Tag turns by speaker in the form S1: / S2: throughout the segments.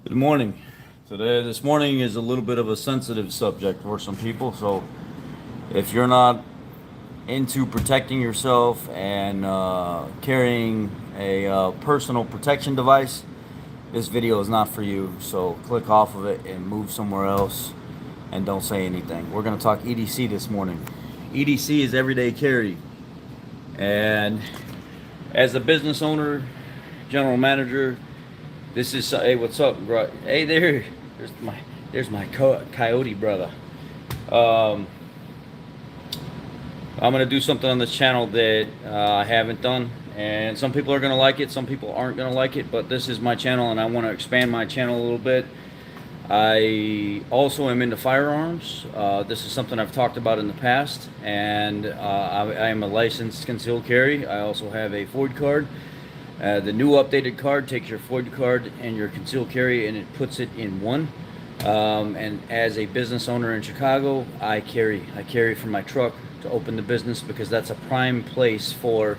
S1: Good morning. This morning is a little bit of a sensitive subject for some people. So, if you're not into protecting yourself and carrying a personal protection device, this video is not for you. So, click off of it and move somewhere else and don't say anything. We're going to talk EDC this morning. EDC is everyday carry. And as a business owner, general manager, this is hey, what's up, bro? Hey, there's my coyote brother. I'm gonna do something on this channel that I haven't done, and some people are gonna like it, some people aren't gonna like it. But this is my channel, and I want to expand my channel a little bit. I also am into firearms. This is something I've talked about in the past, and I am a licensed concealed carry. I also have a FOID card. The new updated card takes your FOID card and your concealed carry and it puts it in one. And as a business owner in Chicago, I carry from my truck to open the business because that's a prime place for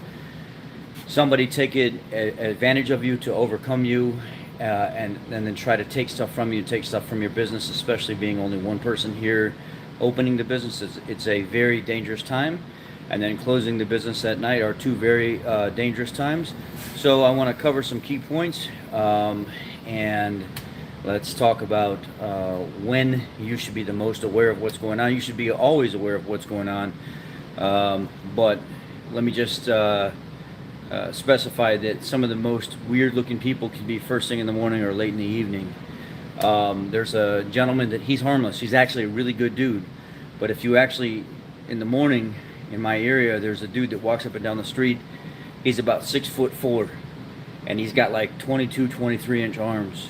S1: somebody taking advantage of you to overcome you and then try to take stuff from you, take stuff from your business, especially being only one person here opening the business. It's a very dangerous time. And then closing the business at night are two very dangerous times. So I want to cover some key points, and let's talk about when you should be the most aware of what's going on. You should be always aware of what's going on, but let me just specify that some of the most weird-looking people can be first thing in the morning or late in the evening. There's a gentleman that he's harmless. He's actually a really good dude, but if you actually in the morning. In my area, there's a dude that walks up and down the street. He's about 6'4", and he's got like 22, 23-inch arms.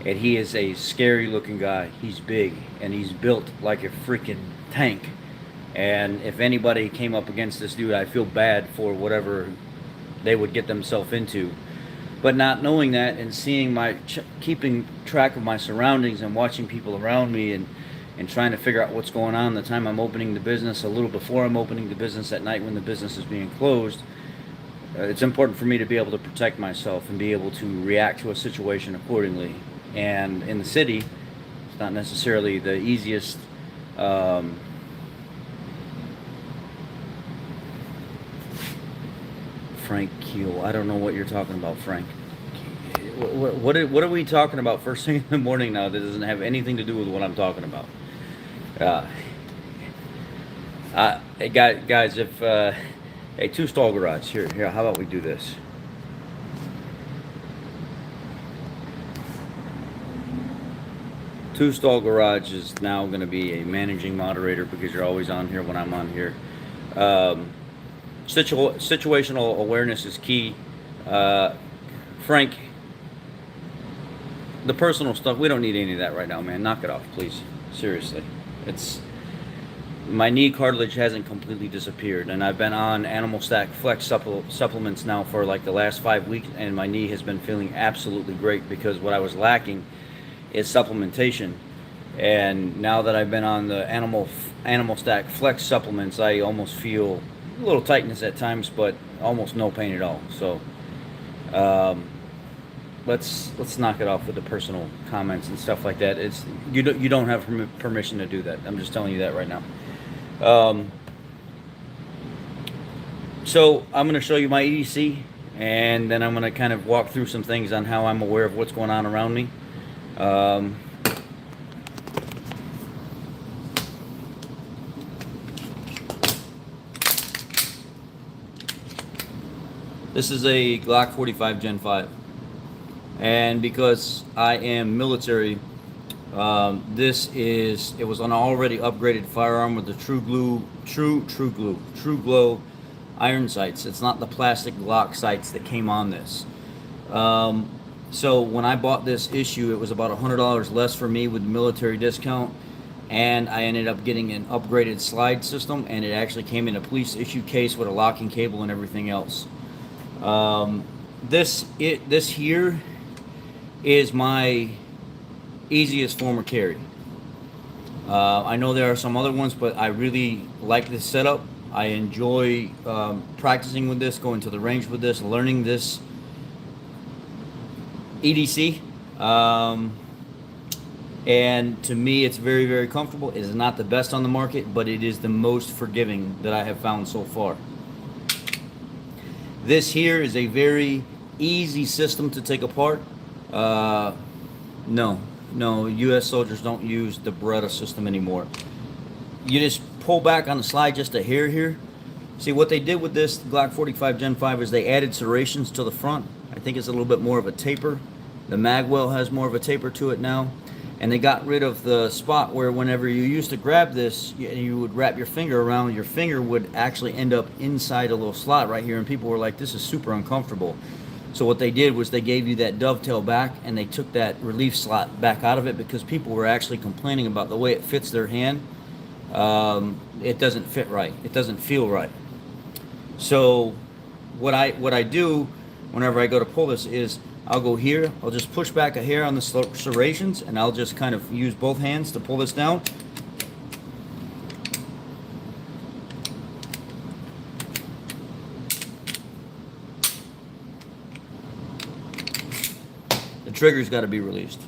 S1: And he is a scary looking guy. He's big, and he's built like a freaking tank. And if anybody came up against this dude, I feel bad for whatever they would get themselves into. But not knowing that and seeing keeping track of my surroundings and watching people around me and trying to figure out what's going on the time I'm opening the business, a little before I'm opening the business at night when the business is being closed, it's important for me to be able to protect myself and be able to react to a situation accordingly. And in the city, it's not necessarily the easiest Frank Keel. I don't know what you're talking about, Frank. What are we talking about first thing in the morning now that doesn't have anything to do with what I'm talking about? Hey guys, if a two-stall garage here, how about we do this? Two-stall garage is now going to be a managing moderator because you're always on here when I'm on here. Situational awareness is key. Frank, the personal stuff, we don't need any of that right now, man. Knock it off, please. Seriously. My knee cartilage hasn't completely disappeared, and I've been on Animal Stack Flex supplements now for like the last 5 weeks, and my knee has been feeling absolutely great because what I was lacking is supplementation. And now that I've been on the Animal Stack Flex supplements, I almost feel a little tightness at times, but almost no pain at all. So let's knock it off with the personal comments and stuff like that. You don't have permission to do that. I'm just telling you that right now. So I'm going to show you my EDC, and then I'm going to kind of walk through some things on how I'm aware of what's going on around me. This is a Glock 45 Gen 5. And because I am military, it was an already upgraded firearm with the True Glow iron sights. It's not the plastic Glock sights that came on this. So when I bought this issue, it was about $100 less for me with the military discount, and I ended up getting an upgraded slide system, and it actually came in a police issue case with a locking cable and everything else. This here is my easiest form of carry. I know there are some other ones, but I really like this setup. I enjoy practicing with this, going to the range with this, learning this EDC. And to me, it's very, very comfortable. It is not the best on the market, but it is the most forgiving that I have found so far. This here is a very easy system to take apart. No, U.S. soldiers don't use the Beretta system anymore. You just pull back on the slide just a hair here. See, what they did with this Glock 45 Gen 5 is they added serrations to the front. I think it's a little bit more of a taper. The magwell has more of a taper to it now. And they got rid of the spot where whenever you used to grab this, you would wrap your finger around, your finger would actually end up inside a little slot right here, and people were like, this is super uncomfortable. So what they did was they gave you that dovetail back, and they took that relief slot back out of it because people were actually complaining about the way it fits their hand. It doesn't fit right. It doesn't feel right. So what I do whenever I go to pull this is I'll go here, I'll just push back a hair on the serrations, and I'll just kind of use both hands to pull this down. The trigger's got to be released.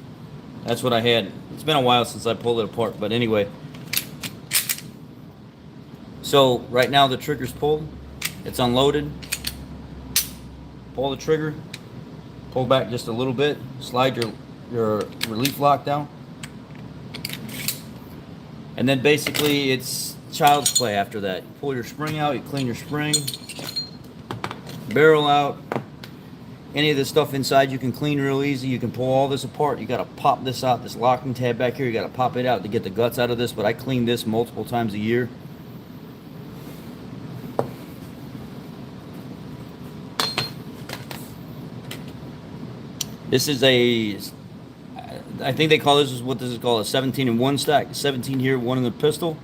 S1: That's what I had. It's been a while since I pulled it apart, but anyway. So right now the trigger's pulled, it's unloaded. Pull the trigger. Pull back just a little bit, slide your relief lock down, and then basically it's child's play after that. You pull your spring out, you clean your spring, barrel out. Any of the stuff inside you can clean real easy. You can pull all this apart. You got to pop this out, this locking tab back here, you got to pop it out to get the guts out of this, but I clean this multiple times a year. This is I think they call this, what this is called, a 17 in 1 stack. 17 here, 1 in the pistol.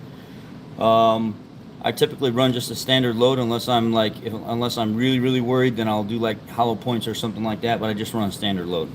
S1: I typically run just a standard load unless I'm unless I'm really, really worried, then I'll do like hollow points or something like that, but I just run a standard load.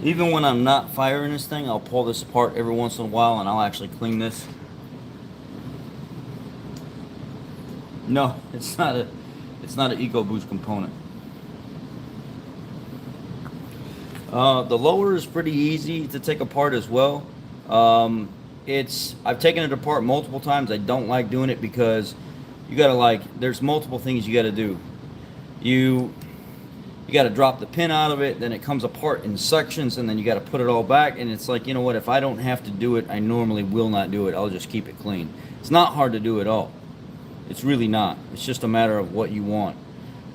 S1: Even when I'm not firing this thing, I'll pull this apart every once in a while and I'll actually clean this. No, it's not an EcoBoost component. The lower is pretty easy to take apart as well. I've taken it apart multiple times. I don't like doing it because you gotta there's multiple things you gotta do. You got to drop the pin out of it, then it comes apart in sections, and then you got to put it all back, and it's like, you know what, if I don't have to do it, I normally will not do it. I'll just keep it clean. It's not hard to do at all. It's really not. It's just a matter of what you want.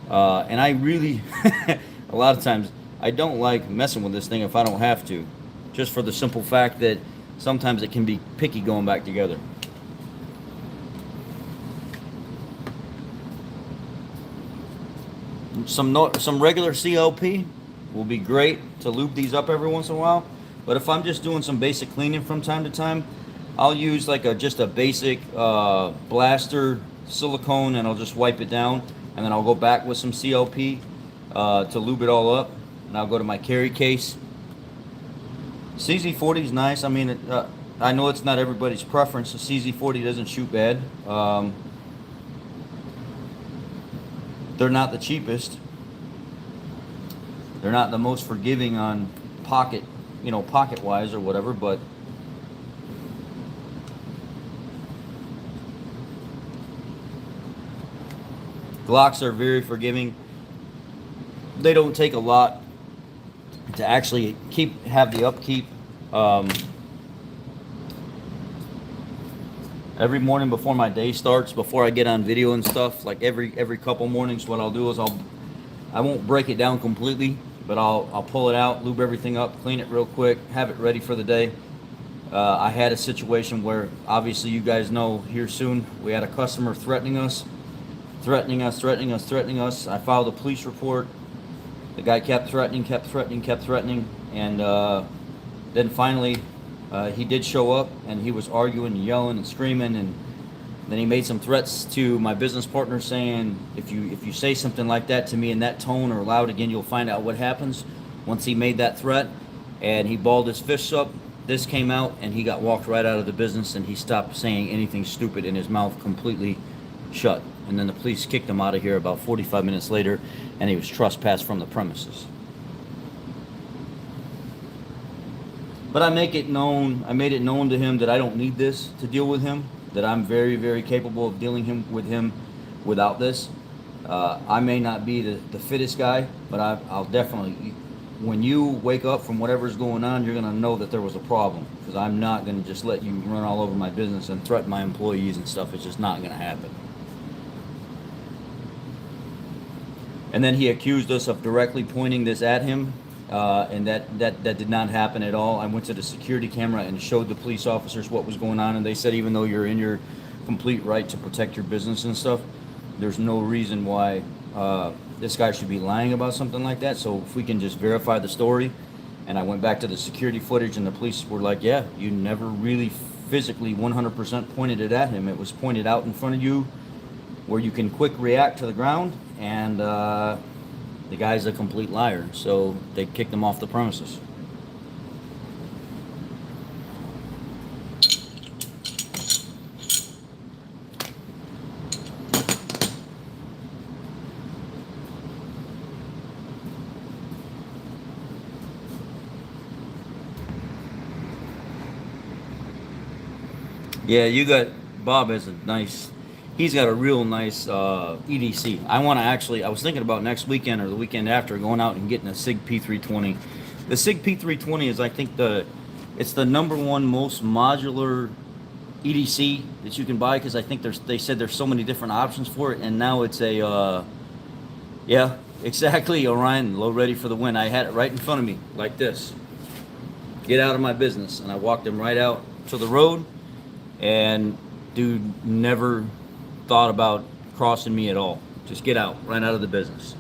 S1: And I really, a lot of times, I don't like messing with this thing if I don't have to, just for the simple fact that sometimes it can be picky going back together. Some regular CLP will be great to lube these up every once in a while, but if I'm just doing some basic cleaning from time to time, I'll use just a basic blaster silicone, and I'll just wipe it down, and then I'll go back with some CLP to lube it all up, and I'll go to my carry case. CZ40 is nice. I mean, I know it's not everybody's preference. The CZ40 doesn't shoot bad. They're not the cheapest. They're not the most forgiving on pocket wise or whatever, but Glocks are very forgiving. They don't take a lot to actually have the upkeep. Every morning before my day starts, before I get on video and stuff, like every couple mornings, what I'll do is I won't break it down completely, but I'll pull it out, lube everything up, clean it real quick, have it ready for the day. I had a situation where, obviously you guys know, here soon, we had a customer threatening us. I filed a police report. The guy kept threatening, and then finally he did show up, and he was arguing and yelling and screaming, and Then he made some threats to my business partner, saying, if you say something like that to me in that tone or loud again, you'll find out what happens. Once he made that threat and he balled his fists up, this came out and he got walked right out of the business, and he stopped saying anything stupid, and his mouth completely shut. And then the police kicked him out of here about 45 minutes later, and he was trespassed from the premises. But I made it known to him that I don't need this to deal with him, that I'm very, very capable of dealing with him without this. I may not be the fittest guy, but I'll definitely, when you wake up from whatever's going on, you're going to know that there was a problem, because I'm not going to just let you run all over my business and threaten my employees and stuff. It's just not going to happen. And then he accused us of directly pointing this at him, and that did not happen at all. I went to the security camera and showed the police officers what was going on, and they said even though you're in your complete right to protect your business and stuff, there's no reason why this guy should be lying about something like that. So if we can just verify the story. And I went back to the security footage, and the police were like, yeah, you never really physically 100% pointed it at him. It was pointed out in front of you where you can quick react to the ground, and the guy's a complete liar. So they kicked him off the premises. Yeah, Bob has a nice, he's got a real nice EDC. I was thinking about next weekend or the weekend after going out and getting a SIG P320. The SIG P320 is, I think, it's the #1 most modular EDC that you can buy, because I think they said there's so many different options for it, and now it's yeah, exactly, Orion, low ready for the win. I had it right in front of me, like this. Get out of my business. And I walked him right out to the road, and dude never thought about crossing me at all. Just get out, right out of the business.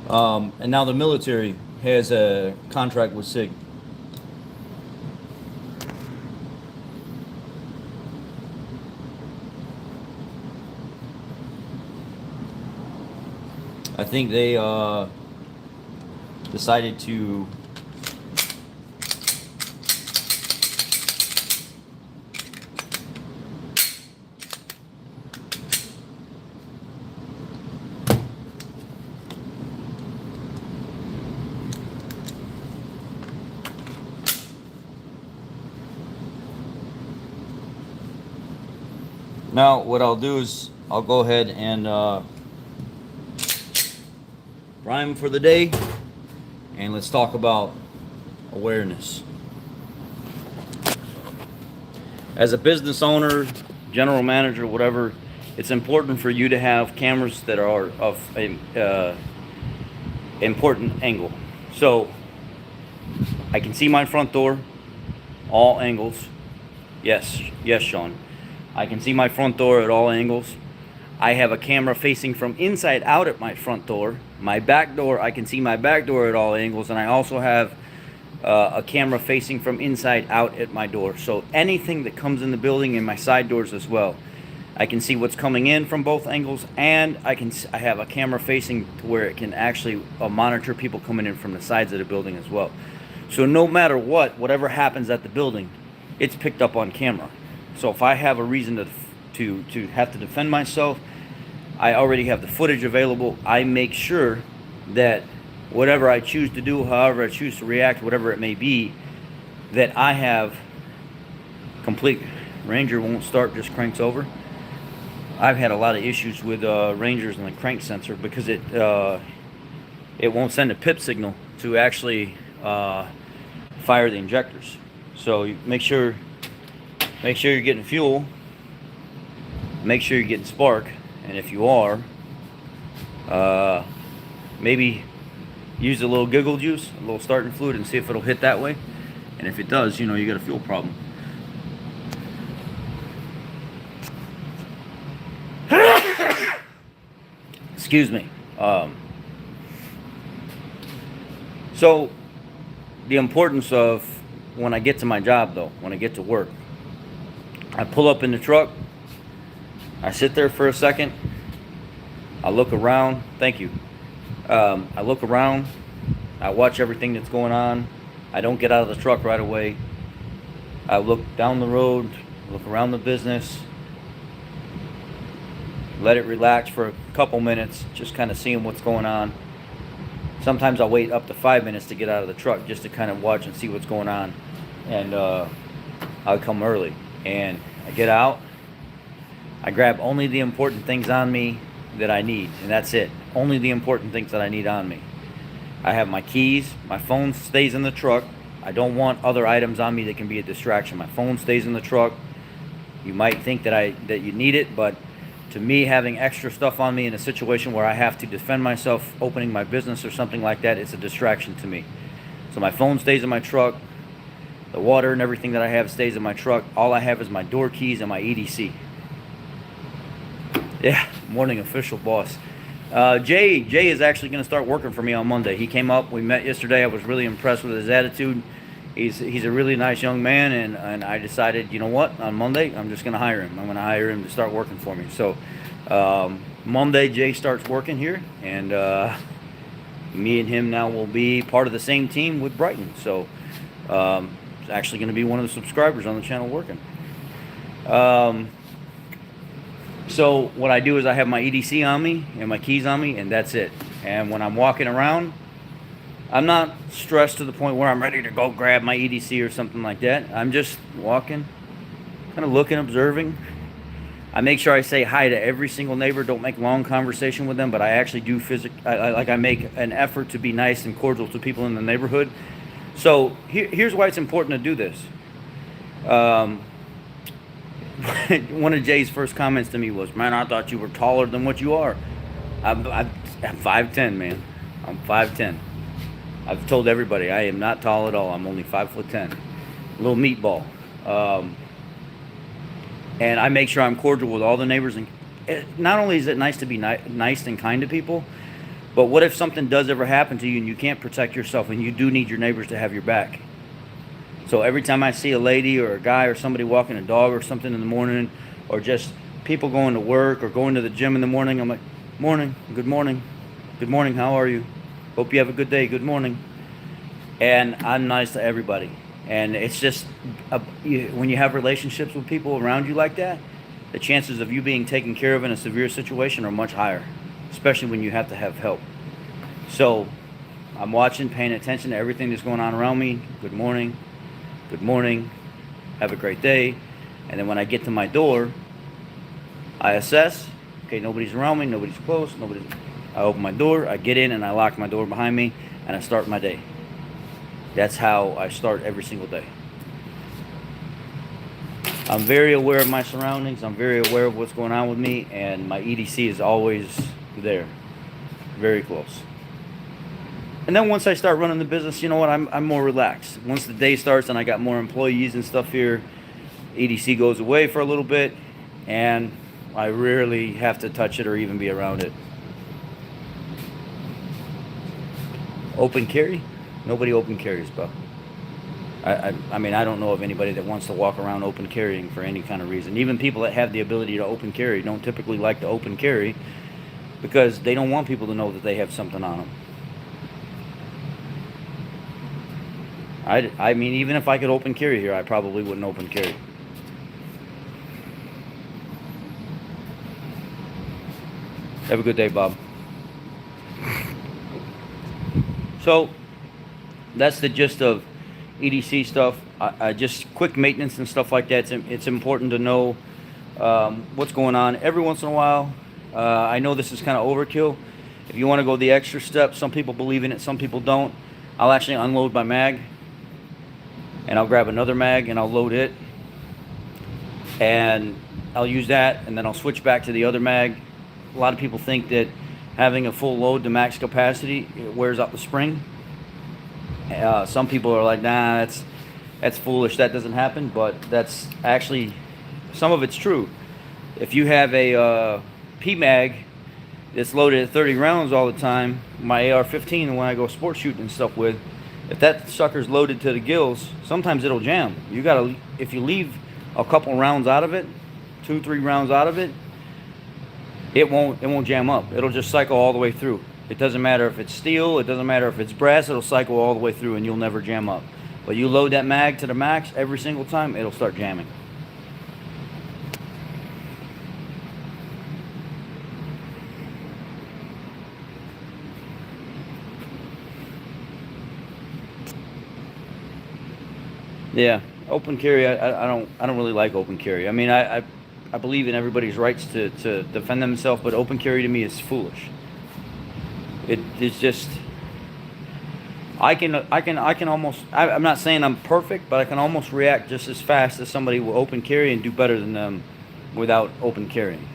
S1: And now the military has a contract with SIG. I think they decided to now what I'll do is I'll go ahead and rhyme for the day, and let's talk about awareness. As a business owner, general manager, whatever, it's important for you to have cameras that are of an important angle. So I can see my front door, all angles. Yes, Sean. I can see my front door at all angles. I have a camera facing from inside out at my front door. My back door, I can see my back door at all angles, and I also have a camera facing from inside out at my door. So anything that comes in the building, and my side doors as well, I can see what's coming in from both angles, and I have a camera facing to where it can actually monitor people coming in from the sides of the building as well. So no matter whatever happens at the building, it's picked up on camera. So if I have a reason to have to defend myself, I already have the footage available. I make sure that whatever I choose to do, however I choose to react, whatever it may be, that I have complete. Ranger won't start, just cranks over. I've had a lot of issues with Rangers and the crank sensor, because it won't send a pip signal to actually fire the injectors. So you make sure you're getting fuel, make sure you're getting spark, and if you are, maybe use a little giggle juice, a little starting fluid, and see if it'll hit that way. And if it does, you know you got a fuel problem. Excuse me. So the importance of when I get to my job, though, when I get to work, I pull up in the truck, I sit there for a second, I look around. Thank you. I look around, I watch everything that's going on. I don't get out of the truck right away. I look down the road, look around the business, let it relax for a couple minutes, just kind of seeing what's going on. Sometimes I'll wait up to 5 minutes to get out of the truck just to kind of watch and see what's going on. And I'll come early. And I get out, I grab only the important things on me that I need, and that's it. Only the important things that I need on me. I have my keys, my phone stays in the truck. I don't want other items on me that can be a distraction. My phone stays in the truck. You might think that you need it, but to me, having extra stuff on me in a situation where I have to defend myself opening my business or something like that, it's a distraction to me. So my phone stays in my truck. The water and everything that I have stays in my truck. All I have is my door keys and my EDC. Yeah, morning official boss. Jay is actually going to start working for me on Monday. He came up, we met yesterday. I was really impressed with his attitude. He's a really nice young man, and I decided, you know what, on Monday, I'm just going to hire him. I'm going to hire him to start working for me. So Monday, Jay starts working here, and me and him now will be part of the same team with Brighton. So it's actually going to be one of the subscribers on the channel working. So what I do is I have my EDC on me and my keys on me, and that's it. And when I'm walking around, I'm not stressed to the point where I'm ready to go grab my EDC or something like that. I'm just walking, kind of looking, observing. I make sure I say hi to every single neighbor. Don't make long conversation with them, but I actually do I make an effort to be nice and cordial to people in the neighborhood. So here's why it's important to do this. One of Jay's first comments to me was, "Man, I thought you were taller than what you are." I'm 5'10", man. I'm 5'10". I've told everybody I am not tall at all. I'm only 5'10", a little meatball. And I make sure I'm cordial with all the neighbors. And not only is it nice to be nice and kind to people, but what if something does ever happen to you and you can't protect yourself, and you do need your neighbors to have your back? So every time I see a lady or a guy or somebody walking a dog or something in the morning, or just people going to work or going to the gym in the morning, I'm like, morning, good morning, how are you? Hope you have a good day, good morning. And I'm nice to everybody. And it's just, when you have relationships with people around you like that, the chances of you being taken care of in a severe situation are much higher, especially when you have to have help. So I'm watching, paying attention to everything that's going on around me. Good morning, have a great day. And then when I get to my door, I assess, okay, nobody's around me, nobody's close, I open my door, I get in, and I lock my door behind me, and I start my day. That's how I start every single day. I'm very aware of my surroundings, I'm very aware of what's going on with me, and my EDC is always there, very close. And then once I start running the business, you know what, I'm more relaxed. Once the day starts and I got more employees and stuff here, EDC goes away for a little bit, and I rarely have to touch it or even be around it. Open carry? Nobody open carries, bro. I mean, I don't know of anybody that wants to walk around open carrying for any kind of reason. Even people that have the ability to open carry don't typically like to open carry because they don't want people to know that they have something on them. I mean, even if I could open carry here, I probably wouldn't open carry. Have a good day, Bob. So that's the gist of EDC stuff. I just quick maintenance and stuff like that. It's important to know what's going on every once in a while. I know this is kind of overkill. If you want to go the extra step, some people believe in it, some people don't. I'll actually unload my mag, and I'll grab another mag and I'll load it, and I'll use that, and then I'll switch back to the other mag. A lot of people think that having a full load to max capacity, it wears out the spring. Some people are like, nah, that's foolish, that doesn't happen, but that's actually, some of it's true. If you have a PMag that's loaded at 30 rounds all the time, my AR-15, when I go sport shooting and stuff with, If that sucker's loaded to the gills, sometimes it'll jam. You gotta, if you leave a couple rounds out of it, 2-3 rounds out of it, it won't jam up. It'll just cycle all the way through. It doesn't matter if it's steel, it doesn't matter if it's brass, it'll cycle all the way through and you'll never jam up. But you load that mag to the max every single time, it'll start jamming. Yeah, open carry. I don't really like open carry. I mean, I believe in everybody's rights to defend themselves, but open carry to me is foolish. It's just I can almost. I'm not saying I'm perfect, but I can almost react just as fast as somebody will open carry and do better than them without open carrying.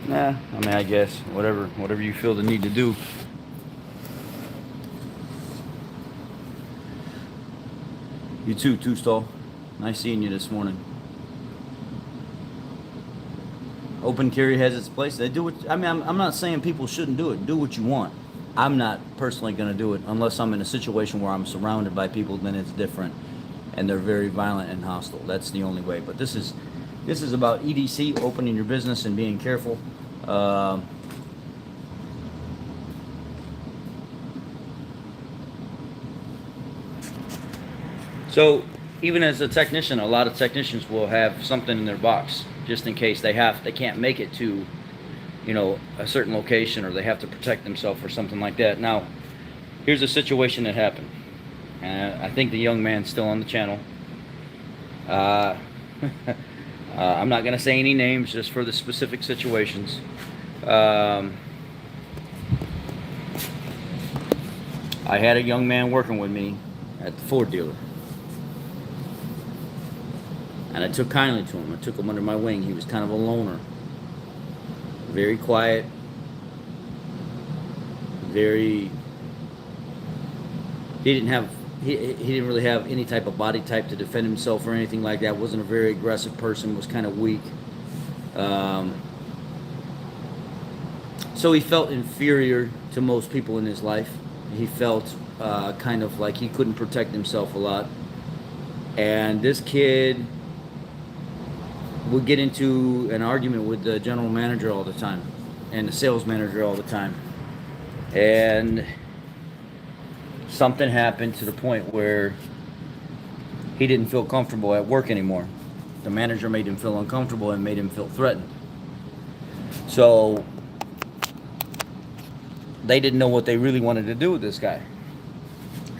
S1: Nah, I mean, I guess whatever you feel the need to do. You too, Two Stall. Nice seeing you this morning. Open carry has its place. They do it. I mean, I'm not saying people shouldn't do it. Do what you want. I'm not personally going to do it unless I'm in a situation where I'm surrounded by people. Then it's different, and they're very violent and hostile. That's the only way. But this is about EDC, opening your business and being careful. So even as a technician, a lot of technicians will have something in their box just in case they can't make it to, you know, a certain location, or they have to protect themselves or something like that. Now, here's a situation that happened. I think the young man's still on the channel. I'm not going to say any names just for the specific situations. I had a young man working with me at the Ford dealer. And I took kindly to him. I took him under my wing. He was kind of a loner. Very quiet. He didn't really have any type of body type to defend himself or anything like that. Wasn't a very aggressive person. Was kind of weak. So he felt inferior to most people in his life. He felt kind of like he couldn't protect himself a lot. And this kid would get into an argument with the general manager all the time and the sales manager all the time. And something happened to the point where he didn't feel comfortable at work anymore. The manager made him feel uncomfortable and made him feel threatened. So they didn't know what they really wanted to do with this guy.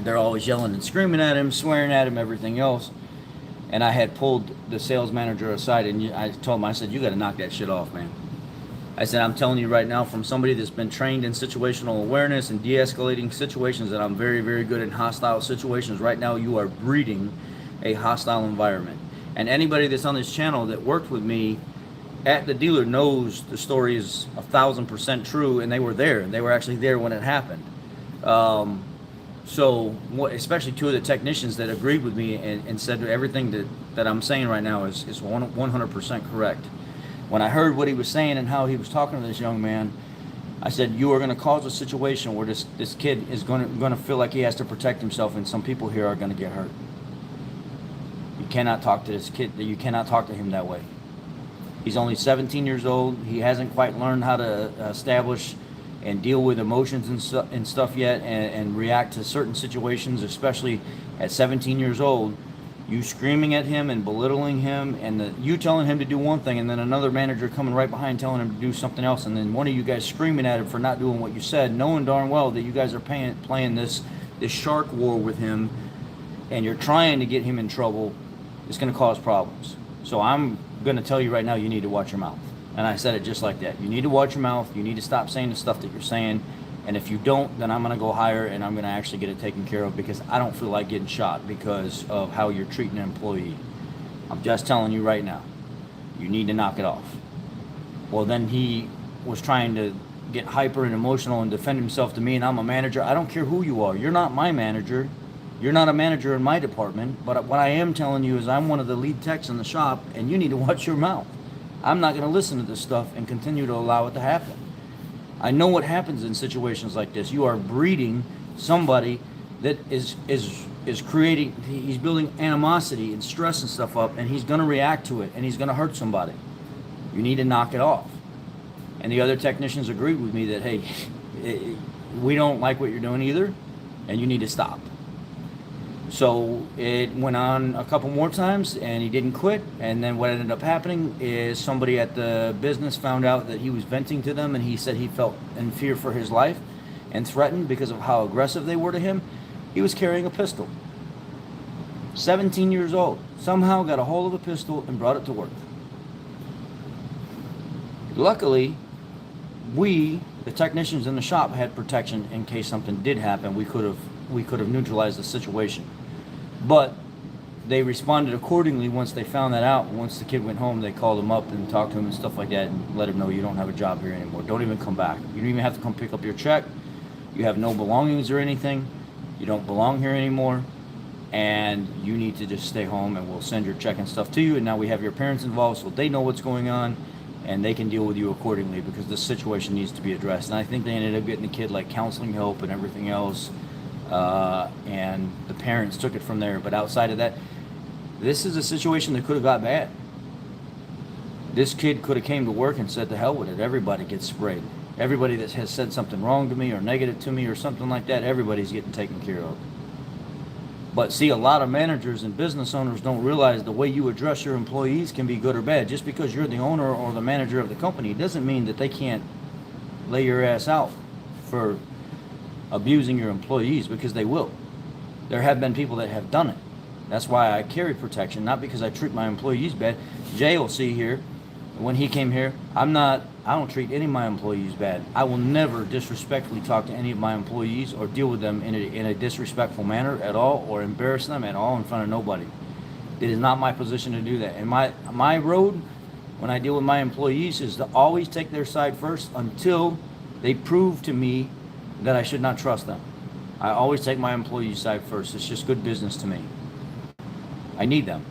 S1: They're always yelling and screaming at him, swearing at him, everything else. And I had pulled the sales manager aside and I told him, I said, you got to knock that shit off, man. I said, I'm telling you right now, from somebody that's been trained in situational awareness and de-escalating situations, that I'm very, very good in hostile situations. Right now, you are breeding a hostile environment. And anybody that's on this channel that worked with me at the dealer knows the story is 1,000% true, and they were there. They were actually there when it happened. So, especially two of the technicians that agreed with me and said everything that I'm saying right now is 100% correct. When I heard what he was saying and how he was talking to this young man, I said, you are going to cause a situation where this kid is going to feel like he has to protect himself, and some people here are going to get hurt. You cannot talk to this kid. You cannot talk to him that way. He's only 17 years old. He hasn't quite learned how to establish and deal with emotions and stuff yet, and react to certain situations, especially at 17 years old. You screaming at him and belittling him, and you telling him to do one thing, and then another manager coming right behind telling him to do something else, and then one of you guys screaming at him for not doing what you said, knowing darn well that you guys are playing this shark war with him, and you're trying to get him in trouble. It's going to cause problems. So I'm going to tell you right now, you need to watch your mouth. And I said it just like that. You need to watch your mouth. You need to stop saying the stuff that you're saying. And if you don't, then I'm going to go higher and I'm going to actually get it taken care of, because I don't feel like getting shot because of how you're treating an employee. I'm just telling you right now. You need to knock it off. Well, then he was trying to get hyper and emotional and defend himself to me, and I'm a manager. I don't care who you are. You're not my manager. You're not a manager in my department, but what I am telling you is I'm one of the lead techs in the shop, and you need to watch your mouth. I'm not going to listen to this stuff and continue to allow it to happen. I know what happens in situations like this. You are breeding somebody that is creating, he's building animosity and stress and stuff up, and he's going to react to it, and he's going to hurt somebody. You need to knock it off. And the other technicians agreed with me that, hey, we don't like what you're doing either, and you need to stop. So it went on a couple more times, and he didn't quit. And then what ended up happening is somebody at the business found out that he was venting to them, and he said he felt in fear for his life and threatened because of how aggressive they were to him. He was carrying a pistol. 17 years old. Somehow got a hold of a pistol and brought it to work. Luckily, we, the technicians in the shop, had protection in case something did happen. We could have neutralized the situation. But they responded accordingly once they found that out. Once the kid went home, they called him up and talked to him and stuff like that and let him know you don't have a job here anymore. Don't even come back. You don't even have to come pick up your check. You have no belongings or anything. You don't belong here anymore. And you need to just stay home, and we'll send your check and stuff to you. And now we have your parents involved so they know what's going on, and they can deal with you accordingly, because this situation needs to be addressed. And I think they ended up getting the kid like counseling help and everything else. And the parents took it from there. But outside of that, this is a situation that could have got bad. This kid could have came to work and said, to hell with it. Everybody gets sprayed. Everybody that has said something wrong to me or negative to me or something like that, everybody's getting taken care of. But see, a lot of managers and business owners don't realize the way you address your employees can be good or bad. Just because you're the owner or the manager of the company doesn't mean that they can't lay your ass out for abusing your employees, because they will. There have been people that have done it. That's why I carry protection, not because I treat my employees bad. Jay will see here, when he came here, I don't treat any of my employees bad. I will never disrespectfully talk to any of my employees or deal with them in a disrespectful manner at all, or embarrass them at all in front of nobody. It is not my position to do that. And my road, when I deal with my employees, is to always take their side first until they prove to me that I should not trust them. I always take my employees' side first. It's just good business to me. I need them.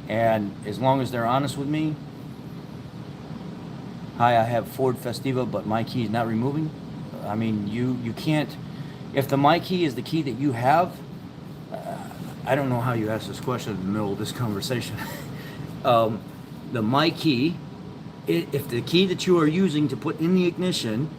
S1: And as long as they're honest with me, hi, I have Ford Festiva, but my key is not removing. I mean, you can't, if the my key is the key that you have, I don't know how you asked this question in the middle of this conversation. The my key, if the key that you are using to put in the ignition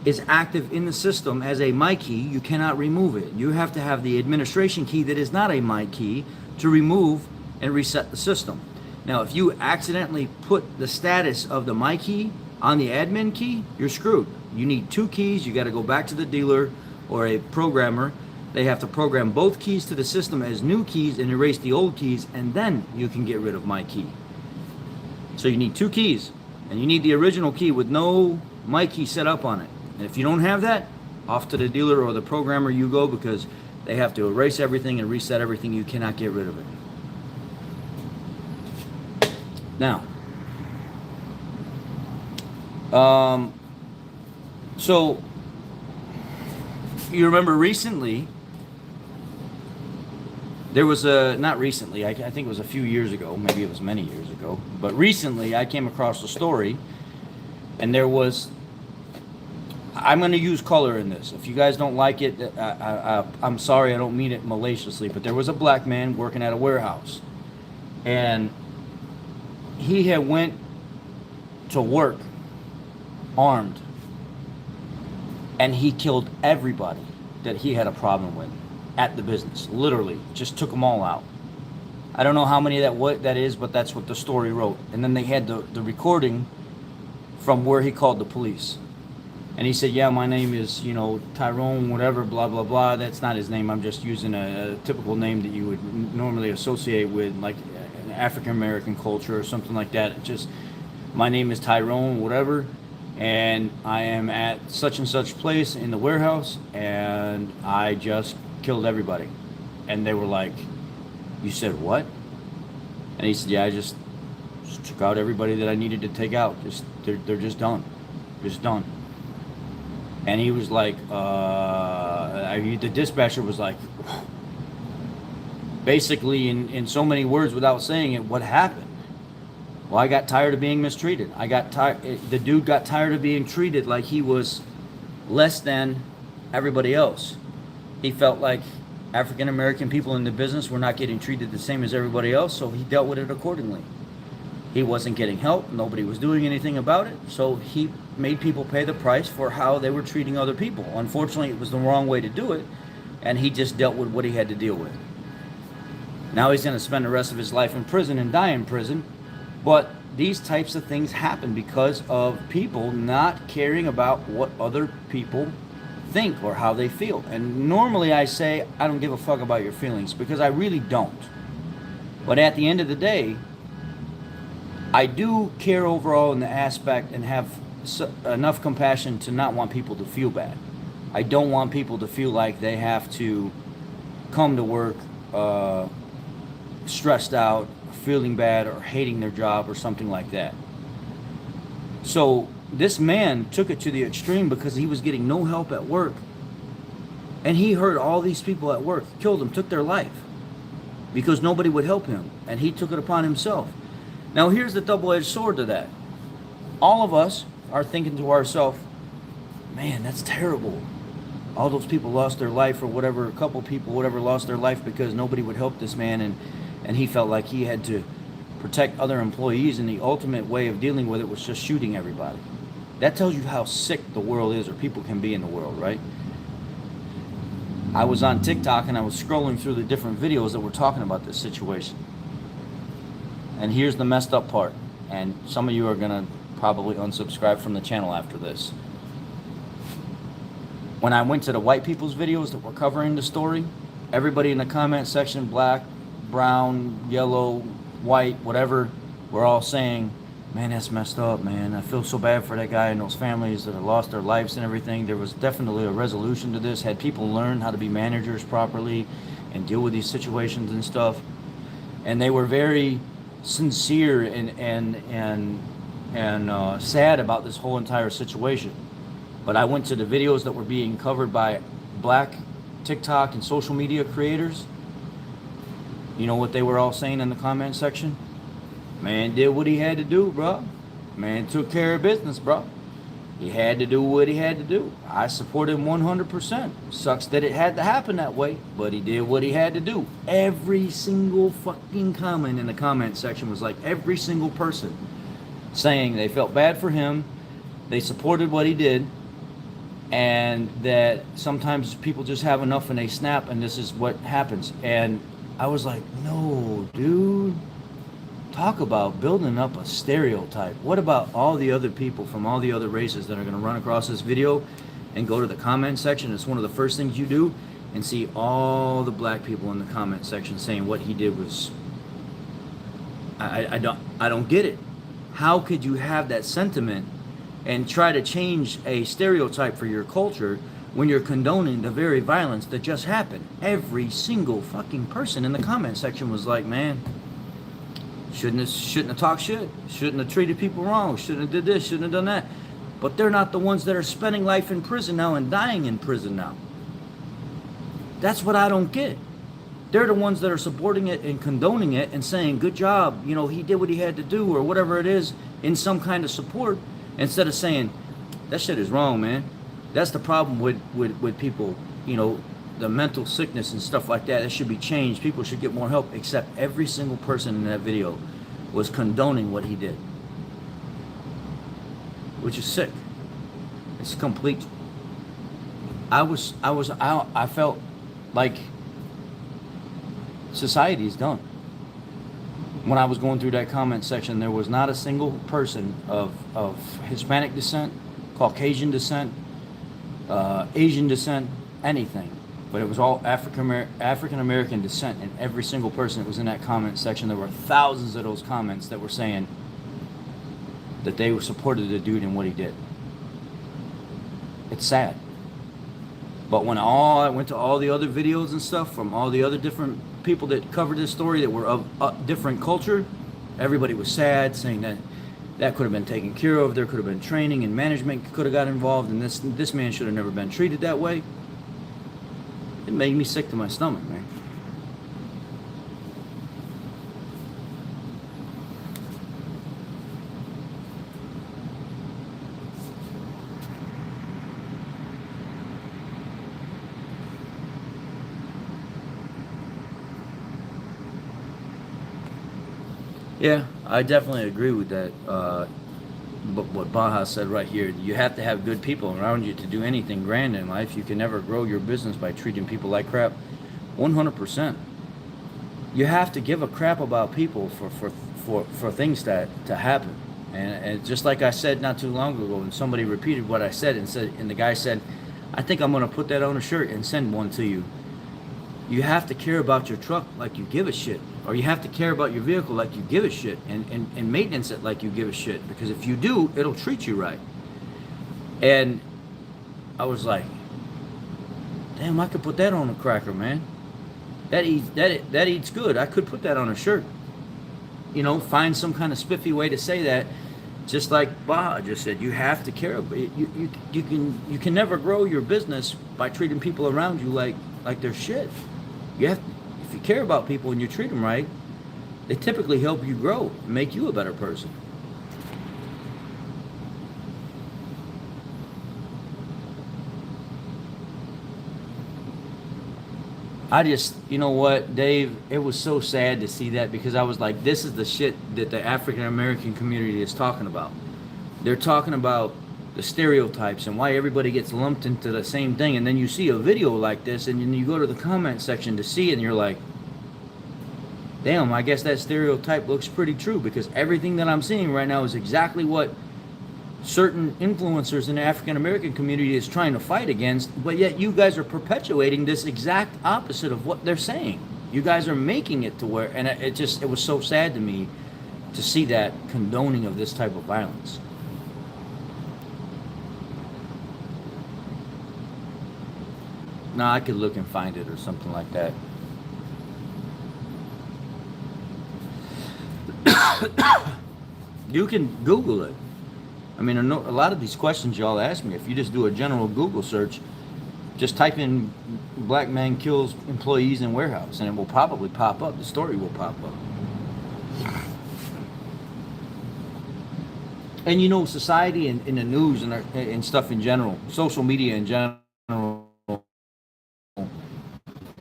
S1: is active in the system as a my key, you cannot remove it. You have to have the administration key that is not a my key to remove and reset the system. Now, if you accidentally put the status of the my key on the admin key, you're screwed. You need two keys. You got to go back to the dealer or a programmer. They have to program both keys to the system as new keys and erase the old keys, and then you can get rid of my key. So you need two keys, and you need the original key with no my key set up on it. And if you don't have that, off to the dealer or the programmer you go, because they have to erase everything and reset everything. You cannot get rid of it. Now, so you remember recently, there was not recently, I think it was a few years ago, maybe it was many years ago, but recently I came across a story, and there was, I'm going to use color in this. If you guys don't like it, I'm sorry, I don't mean it maliciously, but there was a black man working at a warehouse, and he had went to work armed, and he killed everybody that he had a problem with at the business. Literally, just took them all out. I don't know how many that is, but that's what the story wrote. And then they had the recording from where he called the police. And he said, yeah, my name is, Tyrone, whatever, blah, blah, blah. That's not his name. I'm just using a typical name that you would normally associate with, like, an African-American culture or something like that. Just, my name is Tyrone, whatever, and I am at such and such place in the warehouse, and I just killed everybody. And they were like, you said what? And he said, yeah, I just took out everybody that I needed to take out. They're just done. Just done. And he was like, the dispatcher was like, basically, in so many words without saying it, what happened? Well, I got tired of being mistreated. I got tired. The dude got tired of being treated like he was less than everybody else. He felt like African American people in the business were not getting treated the same as everybody else, so he dealt with it accordingly. He wasn't getting help. Nobody was doing anything about it, so he made people pay the price for how they were treating other people. Unfortunately, it was the wrong way to do it, and he just dealt with what he had to deal with. Now he's going to spend the rest of his life in prison and die in prison, but these types of things happen because of people not caring about what other people think or how they feel. And normally I say, I don't give a fuck about your feelings, because I really don't. But at the end of the day, I do care overall in the aspect and have enough compassion to not want people to feel bad. I don't want people to feel like they have to come to work stressed out, feeling bad, or hating their job or something like that. So this man took it to the extreme because he was getting no help at work. And he hurt all these people at work, killed them, took their life because nobody would help him. And he took it upon himself. Now here's the double-edged sword to that. All of us are thinking to ourselves, man, that's terrible. All those people lost their life, or whatever, a couple people, whatever, lost their life because nobody would help this man, and he felt like he had to protect other employees, and the ultimate way of dealing with it was just shooting everybody. That tells you how sick the world is, or people can be in the world, right? I was on TikTok and I was scrolling through the different videos that were talking about this situation. And here's the messed up part. And some of you are going to probably unsubscribe from the channel after this. When I went to the white people's videos that were covering the story, everybody in the comment section, black, brown, yellow, white, whatever, were all saying, man, that's messed up, man. I feel so bad for that guy and those families that have lost their lives and everything. There was definitely a resolution to this. Had people learned how to be managers properly and deal with these situations and stuff. And they were very sincere and sad about this whole entire situation. But I went to the videos that were being covered by black TikTok and social media creators. You know what they were all saying in the comment section? Man did what he had to do, bro. Man took care of business, bro. He had to do what he had to do. I support him 100%. Sucks that it had to happen that way, but he did what he had to do. Every single fucking comment in the comment section was like every single person saying they felt bad for him, they supported what he did, and that sometimes people just have enough and they snap, and this is what happens. And I was like, no, dude. Talk about building up a stereotype. What about all the other people from all the other races that are going to run across this video and go to the comment section? It's one of the first things you do, and see all the black people in the comment section saying what he did was, I don't get it. How could you have that sentiment and try to change a stereotype for your culture when you're condoning the very violence that just happened? Every single fucking person in the comment section was like, man, shouldn't have talked shit, shouldn't have treated people wrong, shouldn't have did this, shouldn't have done that. But they're not the ones that are spending life in prison now and dying in prison now. That's what I don't get. They're the ones that are supporting it and condoning it and saying, good job, you know, he did what he had to do, or whatever it is, in some kind of support, instead of saying, that shit is wrong, man. That's the problem with people, you know, the mental sickness and stuff like that. It should be changed. People should get more help. Except every single person in that video was condoning what he did, which is sick. It's complete. I felt like society is done. When I was going through that comment section, there was not a single person of Hispanic descent, Caucasian descent, Asian descent, anything. But it was all African American descent, and every single person that was in that comment section, there were thousands of those comments that were saying that they supported the dude and what he did. It's sad. But when I went to all the other videos and stuff from all the other different people that covered this story that were of different culture, everybody was sad, saying that could have been taken care of, there could have been training and management could have got involved, and this man should have never been treated that way. It made me sick to my stomach, man. Yeah, I definitely agree with that. But what Baja said right here, you have to have good people around you to do anything grand in life. You can never grow your business by treating people like crap. 100%. You have to give a crap about people for things to happen. And just like I said not too long ago, and somebody repeated what I said and the guy said, I think I'm gonna put that on a shirt and send one to you. You have to care about your truck like you give a shit. Or you have to care about your vehicle like you give a shit and maintenance it like you give a shit. Because if you do, it'll treat you right. And I was like, damn, I could put that on a cracker, man. That eats good. I could put that on a shirt. You know, find some kind of spiffy way to say that. Just like Baja just said, you have to care about it. You can never grow your business by treating people around you like they're shit. You have, if you care about people and you treat them right, they typically help you grow, make you a better person. I just, you know what, Dave, it was so sad to see that because I was like, this is the shit that the African American community is talking about. They're talking about the stereotypes and why everybody gets lumped into the same thing. And then you see a video like this and then you go to the comment section to see it and you're like, damn, I guess that stereotype looks pretty true because everything that I'm seeing right now is exactly what certain influencers in the African American community is trying to fight against, but yet you guys are perpetuating this exact opposite of what they're saying. You guys are making it to where, and it was so sad to me to see that condoning of this type of violence. Now I could look and find it or something like that. You can Google it. I mean, a lot of these questions y'all ask me, if you just do a general Google search, just type in black man kills employees in warehouse, and it will probably pop up. The story will pop up. And you know, society and in the news and stuff in general, social media in general,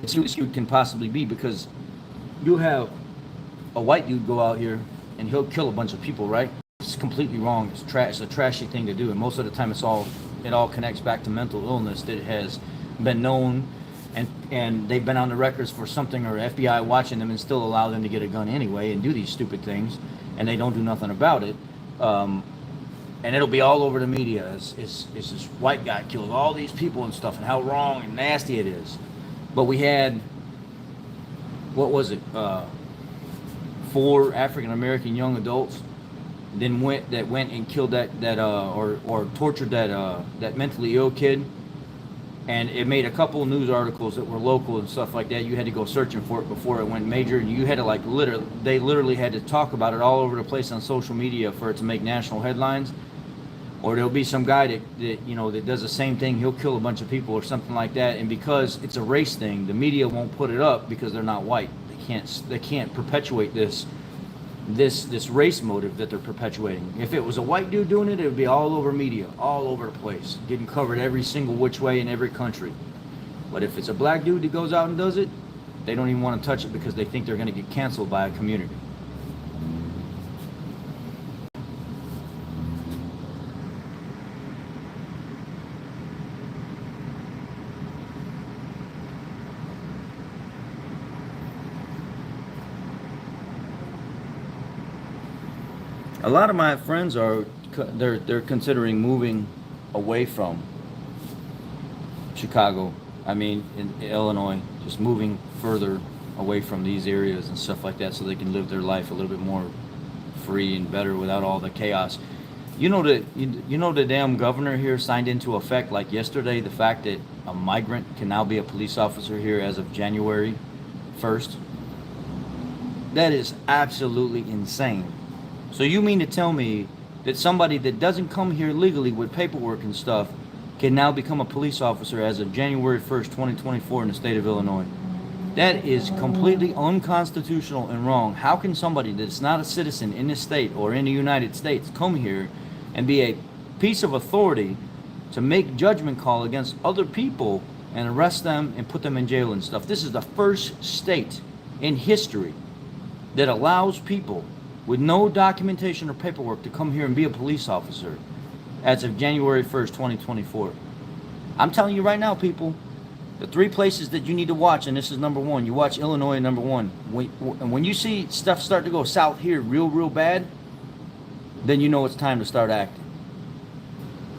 S1: it's who this can possibly be because you have a white dude go out here and he'll kill a bunch of people, right? It's completely wrong. It's a trashy thing to do, and most of the time it all connects back to mental illness that has been known, and they've been on the records for something, or FBI watching them and still allow them to get a gun anyway and do these stupid things, and they don't do nothing about it. And it'll be all over the media. It's this white guy killed all these people and stuff, and how wrong and nasty it is. But we had, what was it? 4 African American young adults then went and killed or tortured that mentally ill kid, and it made a couple of news articles that were local and stuff like that. You had to go searching for it before it went major, and you had to they literally had to talk about it all over the place on social media for it to make national headlines. Or there'll be some guy that does the same thing. He'll kill a bunch of people or something like that, and because it's a race thing, the media won't put it up because they're not white. They can't perpetuate this race motive that they're perpetuating. If it was a white dude doing it, it would be all over media, all over the place, getting covered every single which way in every country. But if it's a black dude that goes out and does it, they don't even want to touch it because they think they're going to get canceled by a community. A lot of my friends they're considering moving away from Chicago. I mean, in Illinois, just moving further away from these areas and stuff like that, so they can live their life a little bit more free and better without all the chaos. You know the damn governor here signed into effect like yesterday the fact that a migrant can now be a police officer here as of January 1st. That is absolutely insane. So you mean to tell me that somebody that doesn't come here legally with paperwork and stuff can now become a police officer as of January 1st, 2024 in the state of Illinois? That is completely unconstitutional and wrong. How can somebody that's not a citizen in this state or in the United States come here and be a piece of authority to make judgment call against other people and arrest them and put them in jail and stuff? This is the first state in history that allows people with no documentation or paperwork to come here and be a police officer as of January 1st, 2024. I'm telling you right now, people, the 3 places that you need to watch, and this is number 1. You watch Illinois, number 1. When you see stuff start to go south here real bad, then you know it's time to start acting.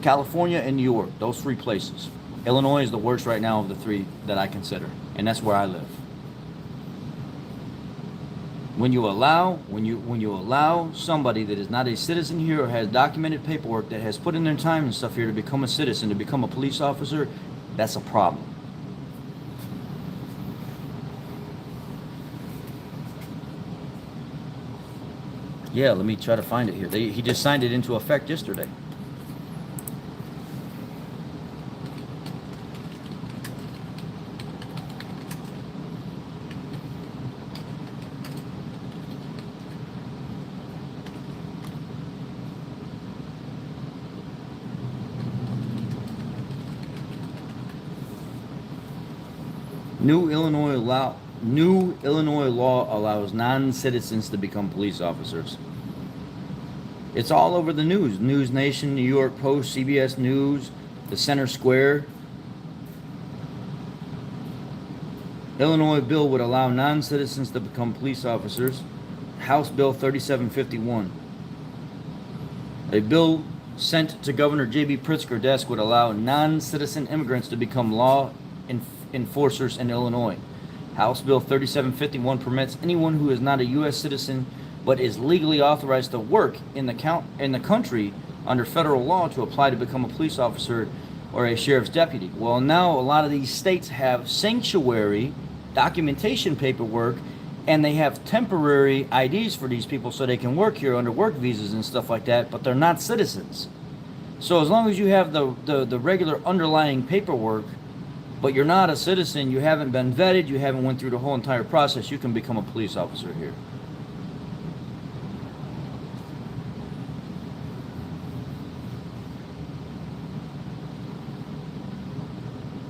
S1: California and New York, those 3 places. Illinois is the worst right now of the 3 that I consider, and that's where I live. When you allow somebody that is not a citizen here or has documented paperwork that has put in their time and stuff here to become a citizen, to become a police officer, that's a problem. Yeah, let me try to find it here. He just signed it into effect yesterday. New Illinois law allows non-citizens to become police officers. It's all over the news. News Nation, New York Post, CBS News, the Center Square. Illinois bill would allow non-citizens to become police officers. House Bill 3751. A bill sent to Governor J.B. Pritzker's desk would allow non-citizen immigrants to become law enforcers in Illinois. House Bill 3751 permits anyone who is not a U.S. citizen but is legally authorized to work in the country under federal law to apply to become a police officer or a sheriff's deputy. Well, now a lot of these states have sanctuary documentation paperwork, and they have temporary IDs for these people so they can work here under work visas and stuff like that, but they're not citizens. So as long as you have the regular underlying paperwork, but you're not a citizen, you haven't been vetted, you haven't went through the whole entire process, you can become a police officer here.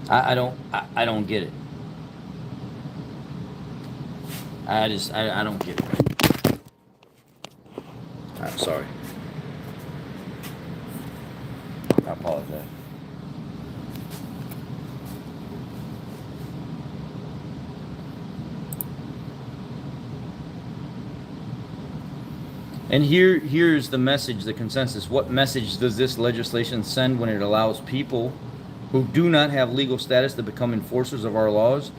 S1: I don't get it. I don't get it. I'm sorry. I apologize. And here's the message, the consensus. What message does this legislation send when it allows people who do not have legal status to become enforcers of our laws?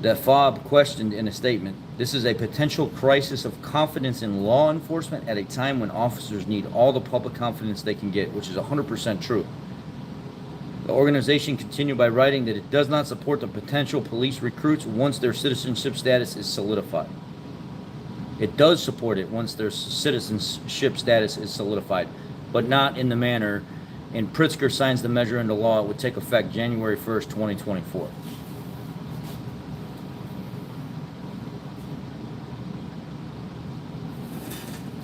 S1: That FOB questioned in a statement, this is a potential crisis of confidence in law enforcement at a time when officers need all the public confidence they can get, which is 100% true. The organization continued by writing that it does not support the potential police recruits once their citizenship status is solidified. It does support it once their citizenship status is solidified, but not in the manner, and Pritzker signs the measure into law. It would take effect January 1st, 2024.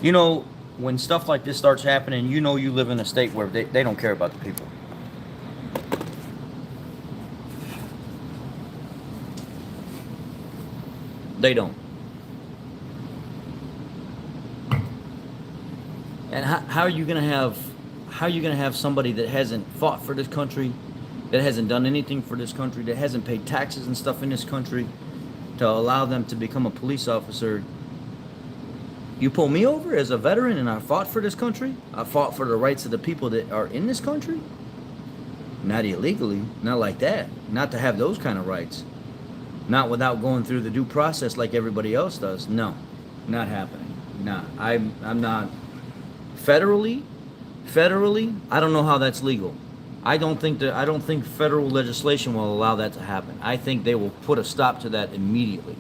S1: You know, when stuff like this starts happening, you know you live in a state where they don't care about the people. They don't. And how are you going to have somebody that hasn't fought for this country, that hasn't done anything for this country, that hasn't paid taxes and stuff in this country, to allow them to become a police officer? You pull me over as a veteran and I fought for this country? I fought for the rights of the people that are in this country? Not illegally, not like that. Not to have those kind of rights. Not without going through the due process like everybody else does. No, not happening. Nah, I'm not. Federally, I don't know how that's legal. I don't think federal legislation will allow that to happen. I think they will put a stop to that immediately.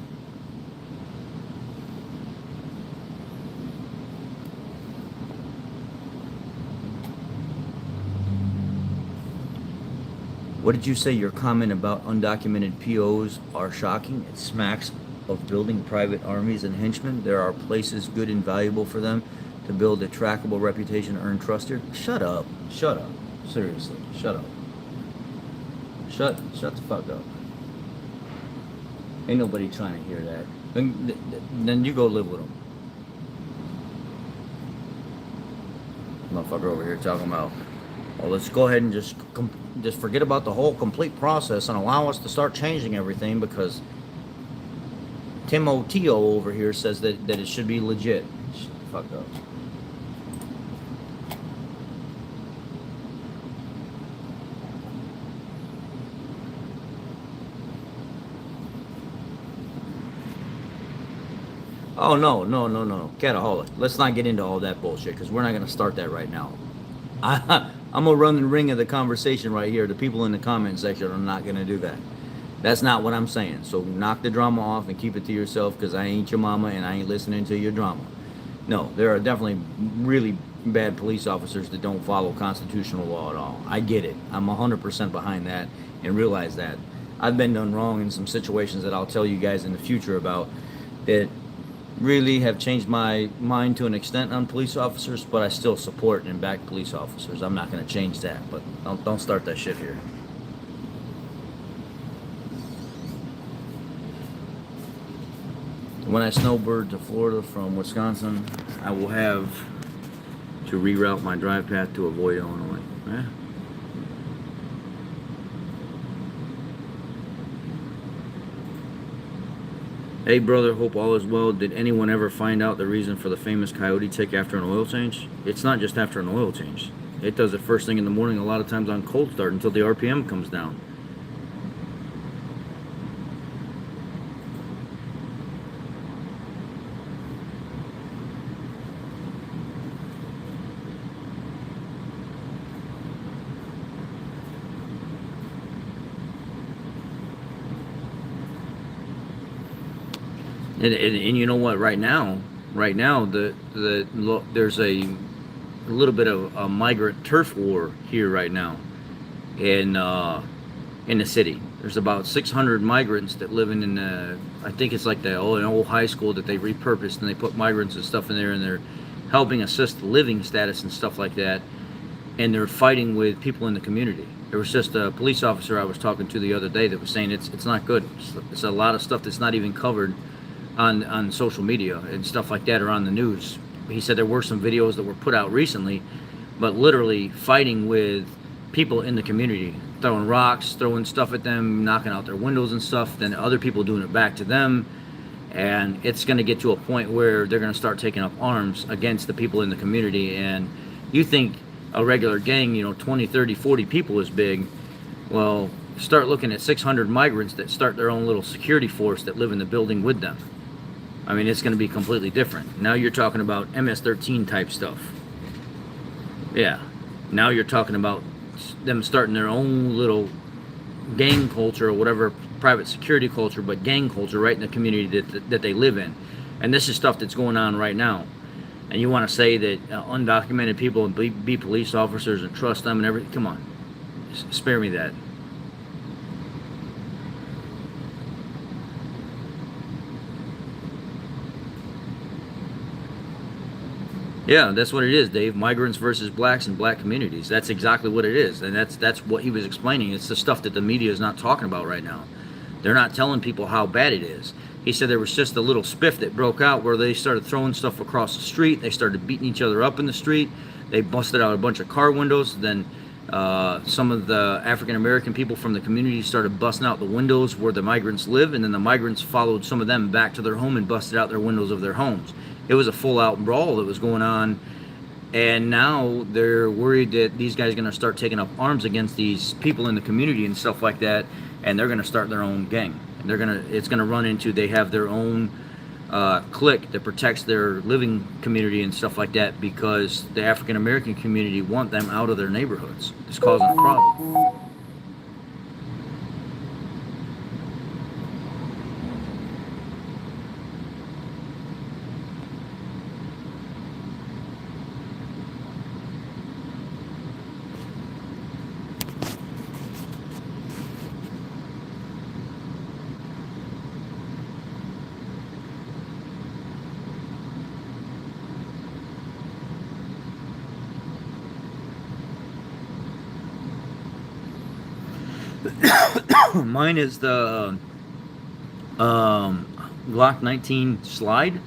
S1: What did you say? Your comment about undocumented POs are shocking. It smacks of building private armies and henchmen. There are places good and valuable for them to build a trackable reputation, earn trust here. Shut up. Shut up. Seriously. Shut up. Shut the fuck up. Ain't nobody trying to hear that. Then you go live with them. Motherfucker over here talking about, well, let's go ahead and just forget about the whole complete process and allow us to start changing everything because Timoteo over here says that it should be legit. Fuck up. Oh, no. Cataholic. Let's not get into all that bullshit because we're not going to start that right now. I'm going to run the ring of the conversation right here. The people in the comment section are not going to do that. That's not what I'm saying. So knock the drama off and keep it to yourself because I ain't your mama and I ain't listening to your drama. No, there are definitely really bad police officers that don't follow constitutional law at all. I get it. I'm 100% behind that and realize that. I've been done wrong in some situations that I'll tell you guys in the future about that really have changed my mind to an extent on police officers, but I still support and back police officers. I'm not going to change that, but don't start that shit here. When I snowbird to Florida from Wisconsin, I will have to reroute my drive path to avoid Illinois. Eh? Hey brother, hope all is well. Did anyone ever find out the reason for the famous coyote tick after an oil change? It's not just after an oil change. It does it first thing in the morning, a lot of times on cold start until the RPM comes down. And you know what? Right now, there's a little bit of a migrant turf war here right now in the city. There's about 600 migrants that live in the, I think it's like an old high school that they repurposed and they put migrants and stuff in there and they're helping assist living status and stuff like that. And they're fighting with people in the community. There was just a police officer I was talking to the other day that was saying it's not good. It's a lot of stuff that's not even covered on social media and stuff like that or on the news. He said there were some videos that were put out recently, but literally fighting with people in the community, throwing rocks, throwing stuff at them, knocking out their windows and stuff, then other people doing it back to them. And it's going to get to a point where they're going to start taking up arms against the people in the community. And you think a regular gang, 20, 30, 40 people is big. Well, start looking at 600 migrants that start their own little security force that live in the building with them. I mean, it's going to be completely different. Now you're talking about MS-13 type stuff. Yeah. Now you're talking about them starting their own little gang culture or whatever, private security culture, but gang culture right in the community that they live in. And this is stuff that's going on right now. And you want to say that undocumented people be police officers and trust them and everything? Come on. Spare me that. Yeah, that's what it is, Dave. Migrants versus blacks and black communities. That's exactly what it is. And that's what he was explaining. It's the stuff that the media is not talking about right now. They're not telling people how bad it is. He said there was just a little spiff that broke out where they started throwing stuff across the street. They started beating each other up in the street. They busted out a bunch of car windows. Then some of the African-American people from the community started busting out the windows where the migrants live. And then the migrants followed some of them back to their home and busted out their windows of their homes. It was a full-out brawl that was going on, and now they're worried that these guys are going to start taking up arms against these people in the community and stuff like that, and they're going to start their own gang. And it's going to run into they have their own clique that protects their living community and stuff like that because the African-American community want them out of their neighborhoods. It's causing a problem. Mine is the Glock 19 slide,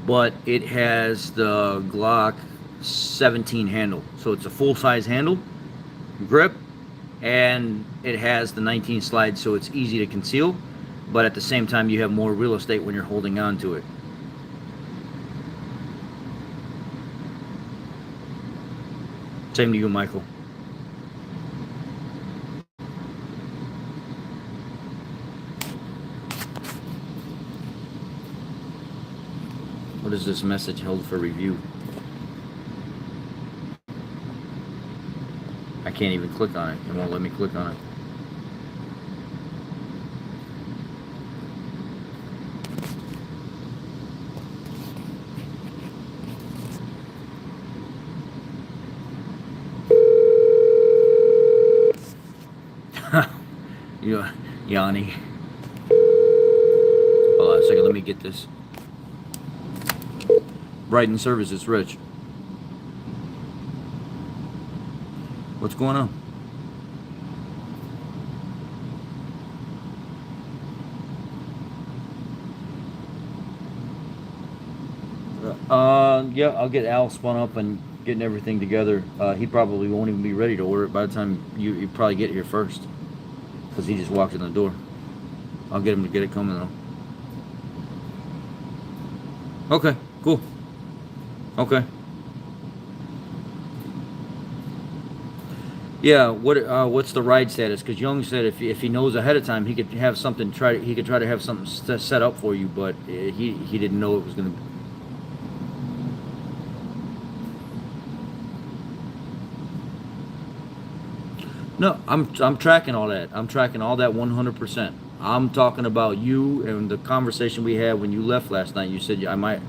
S1: but it has the Glock 17 handle. So it's a full-size handle, grip, and it has the 19 slide, so it's easy to conceal, but at the same time you have more real estate when you're holding on to it. Same to you, Michael. What is this message held for review? I can't even click on it. It won't let me click on it. Yanni. Hold on a second, let me get this. Brighton Services, Rich. What's going on? Yeah, I'll get Al spun up and getting everything together. He probably won't even be ready to order it by the time you probably get here first, because he just walked in the door. I'll get him to get it coming though. Okay, cool. Okay. Yeah. What's the ride status? Because Young said if he knows ahead of time, he could have something he could try to have something set up for you, but he didn't know it was gonna. No, I'm tracking all that. I'm tracking all that 100%. I'm talking about you and the conversation we had when you left last night. You said I might.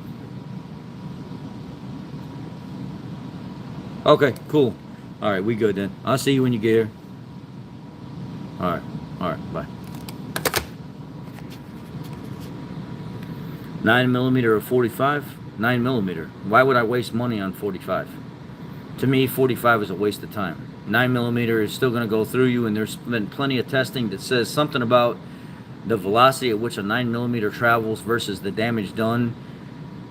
S1: Okay, cool. All right, we good then. I'll see you when you get here. All right, bye. 9mm or 45? 9mm. Why would I waste money on 45? To me, 45 is a waste of time. 9mm is still going to go through you, and there's been plenty of testing that says something about the velocity at which a 9mm travels versus the damage done,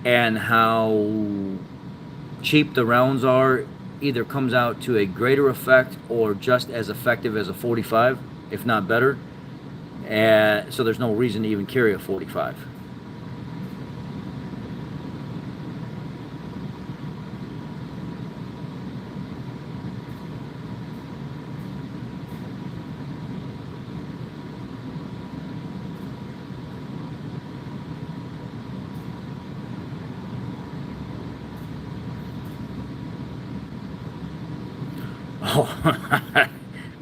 S1: and how cheap the rounds are either comes out to a greater effect or just as effective as a 45, if not better. So there's no reason to even carry a 45. Oh,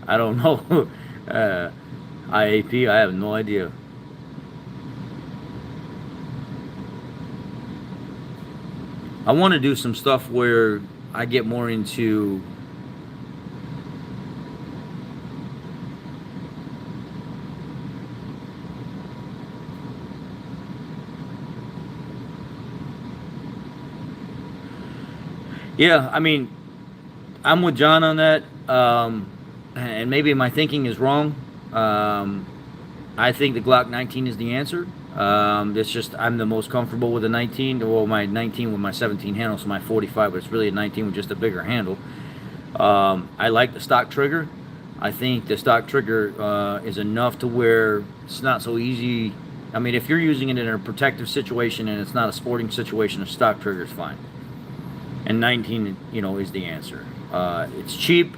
S1: I don't know. IAP, I have no idea. I want to do some stuff where I get more into yeah, I mean, I'm with John on that, and maybe my thinking is wrong. I think the Glock 19 is the answer. It's just I'm the most comfortable with a 19. Well, my 19 with my 17 handle, so my 45, but it's really a 19 with just a bigger handle. I like the stock trigger. I think the stock trigger is enough to where it's not so easy. I mean, if you're using it in a protective situation and it's not a sporting situation, a stock trigger is fine. And 19, is the answer. It's cheap,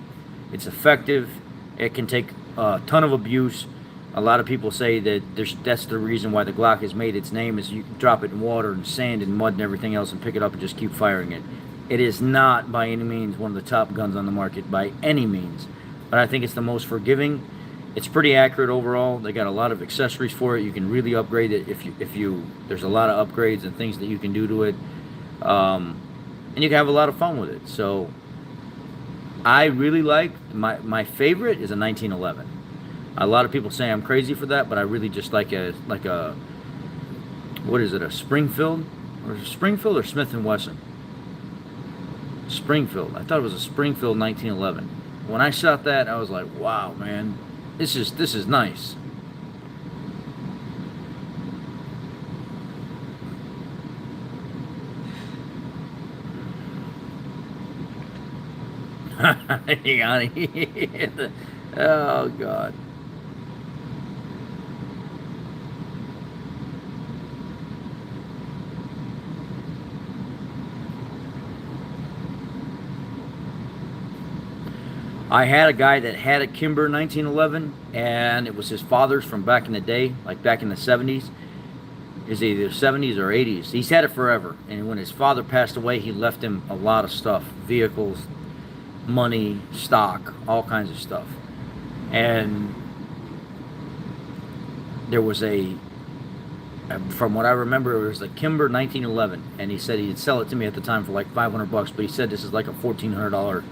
S1: it's effective, it can take a ton of abuse. A lot of people say that that's the reason why the Glock has made its name, is you can drop it in water and sand and mud and everything else and pick it up and just keep firing it. It is not by any means one of the top guns on the market, by any means. But I think it's the most forgiving. It's pretty accurate overall. They got a lot of accessories for it. You can really upgrade it if you there's a lot of upgrades and things that you can do to it. And you can have a lot of fun with it. So I really like, my favorite is a 1911. A lot of people say I'm crazy for that, but I really just like a what is it, a Springfield? Or Springfield or Smith & Wesson? Springfield. I thought it was a Springfield 1911. When I shot that, I was like, wow, man, this is nice. Hang on. Oh God. I had a guy that had a Kimber 1911, and it was his father's from back in the day, like back in the 70s. Is either 70s or 80s. He's had it forever, and when his father passed away, he left him a lot of stuff: vehicles, money, stock, all kinds of stuff. And there was from what I remember, it was a Kimber 1911, and he said he'd sell it to me at the time for like $500, but he said this is like a $1,400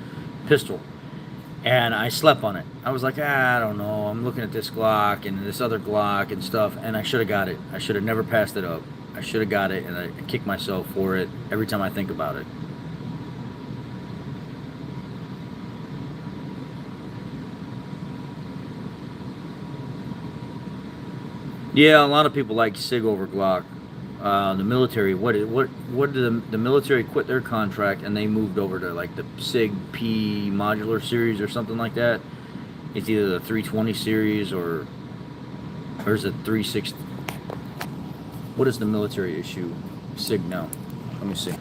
S1: pistol. And I slept on it. I was like, I don't know. I'm looking at this Glock and this other Glock and stuff, and I should have got it. I should have never passed it up. I should have got it, and I kick myself for it every time I think about it. Yeah, a lot of people like SIG over Glock. The military, what did the military quit their contract and they moved over to like the SIG P modular series or something like that? It's either the 320 series or is it 360? What is the military issue SIG now? Let me see.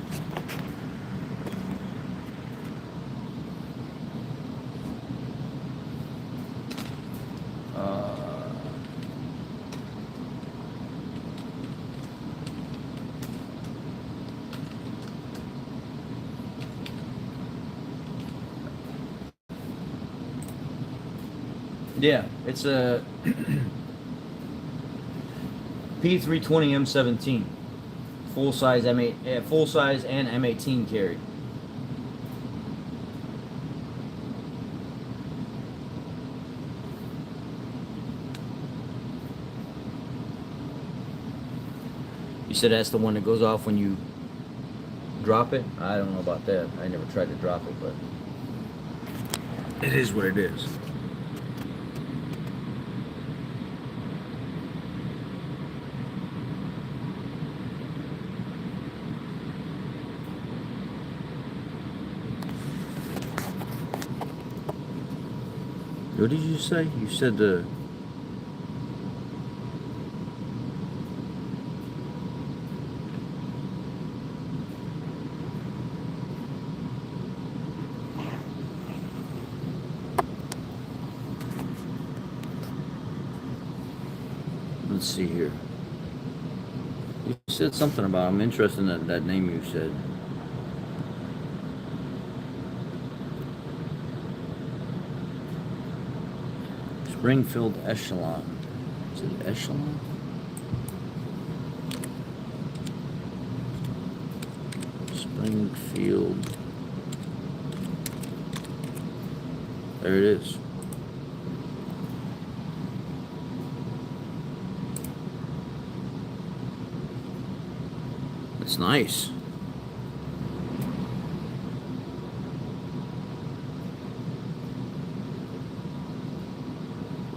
S1: Yeah, it's a P320 M17, full size M8, full size and M18 carry. You said that's the one that goes off when you drop it? I don't know about that. I never tried to drop it, but it is what it is. What did you say? You said the... Let's see here. You said something about... I'm interested in that name you said. Springfield Echelon. Is it Echelon? Springfield. There it is. It's nice.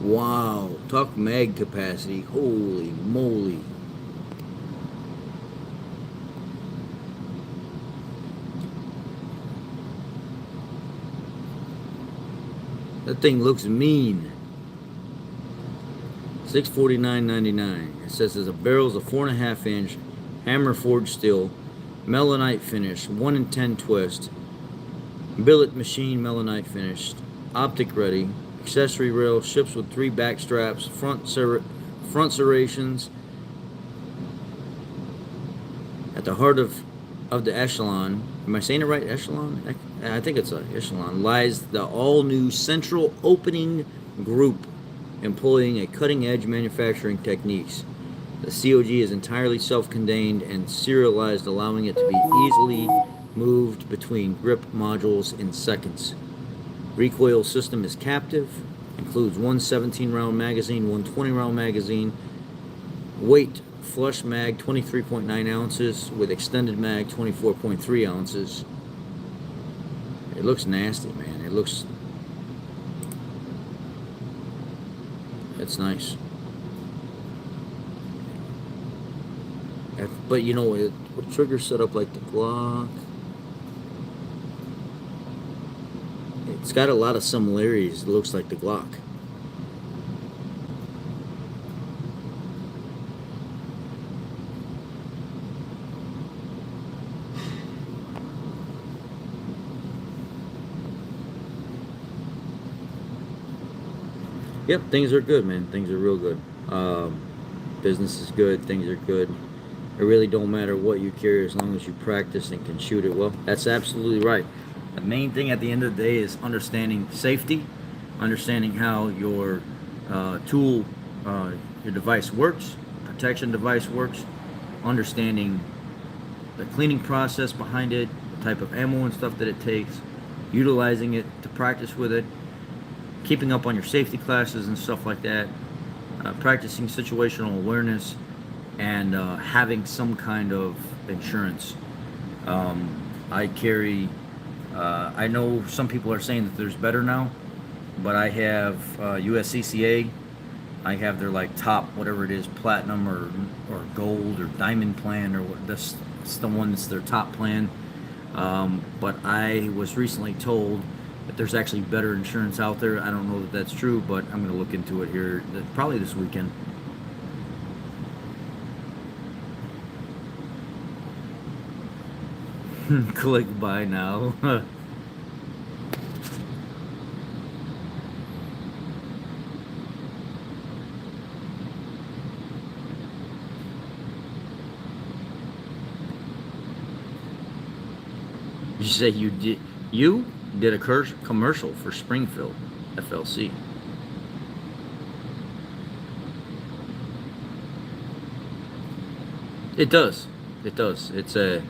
S1: Wow, talk mag capacity. Holy moly. That thing looks mean. $649.99. It says the barrel's a 4.5 inch hammer forged steel, melanite finish, 1 in 10 twist, billet machine melanite finished, optic ready. Accessory rail ships with 3 back straps, front serrations. At the heart of the Echelon, am I saying it right? Echelon? I think it's an Echelon. Lies the all-new central opening group, employing a cutting-edge manufacturing techniques. The COG is entirely self-contained and serialized, allowing it to be easily moved between grip modules in seconds. Recoil system is captive, includes one 17-round magazine, one 20-round magazine. Weight, flush mag 23.9 ounces with extended mag 24.3 ounces. It looks nasty, man. It's nice. But you know, with trigger set up like the Glock, It's got a lot of similarities. It looks like the Glock. Yep, things are good, man. Things are real good. Business is good. Things are good. It really don't matter what you carry as long as you practice and can shoot it well. That's absolutely right. The main thing at the end of the day is understanding safety, understanding how your tool, your device works, protection device works, understanding the cleaning process behind it, the type of ammo and stuff that it takes, utilizing it to practice with it, keeping up on your safety classes and stuff like that, practicing situational awareness, and having some kind of insurance. I carry, I know some people are saying that there's better now, but I have USCCA. I have their like top, whatever it is, platinum or gold or diamond plan, or what, that's the one that's their top plan. But I was recently told that there's actually better insurance out there. I don't know that that's true, but I'm going to look into it here probably this weekend. Click buy now. You say you did a commercial for Springfield FLC. It does. It does. It's a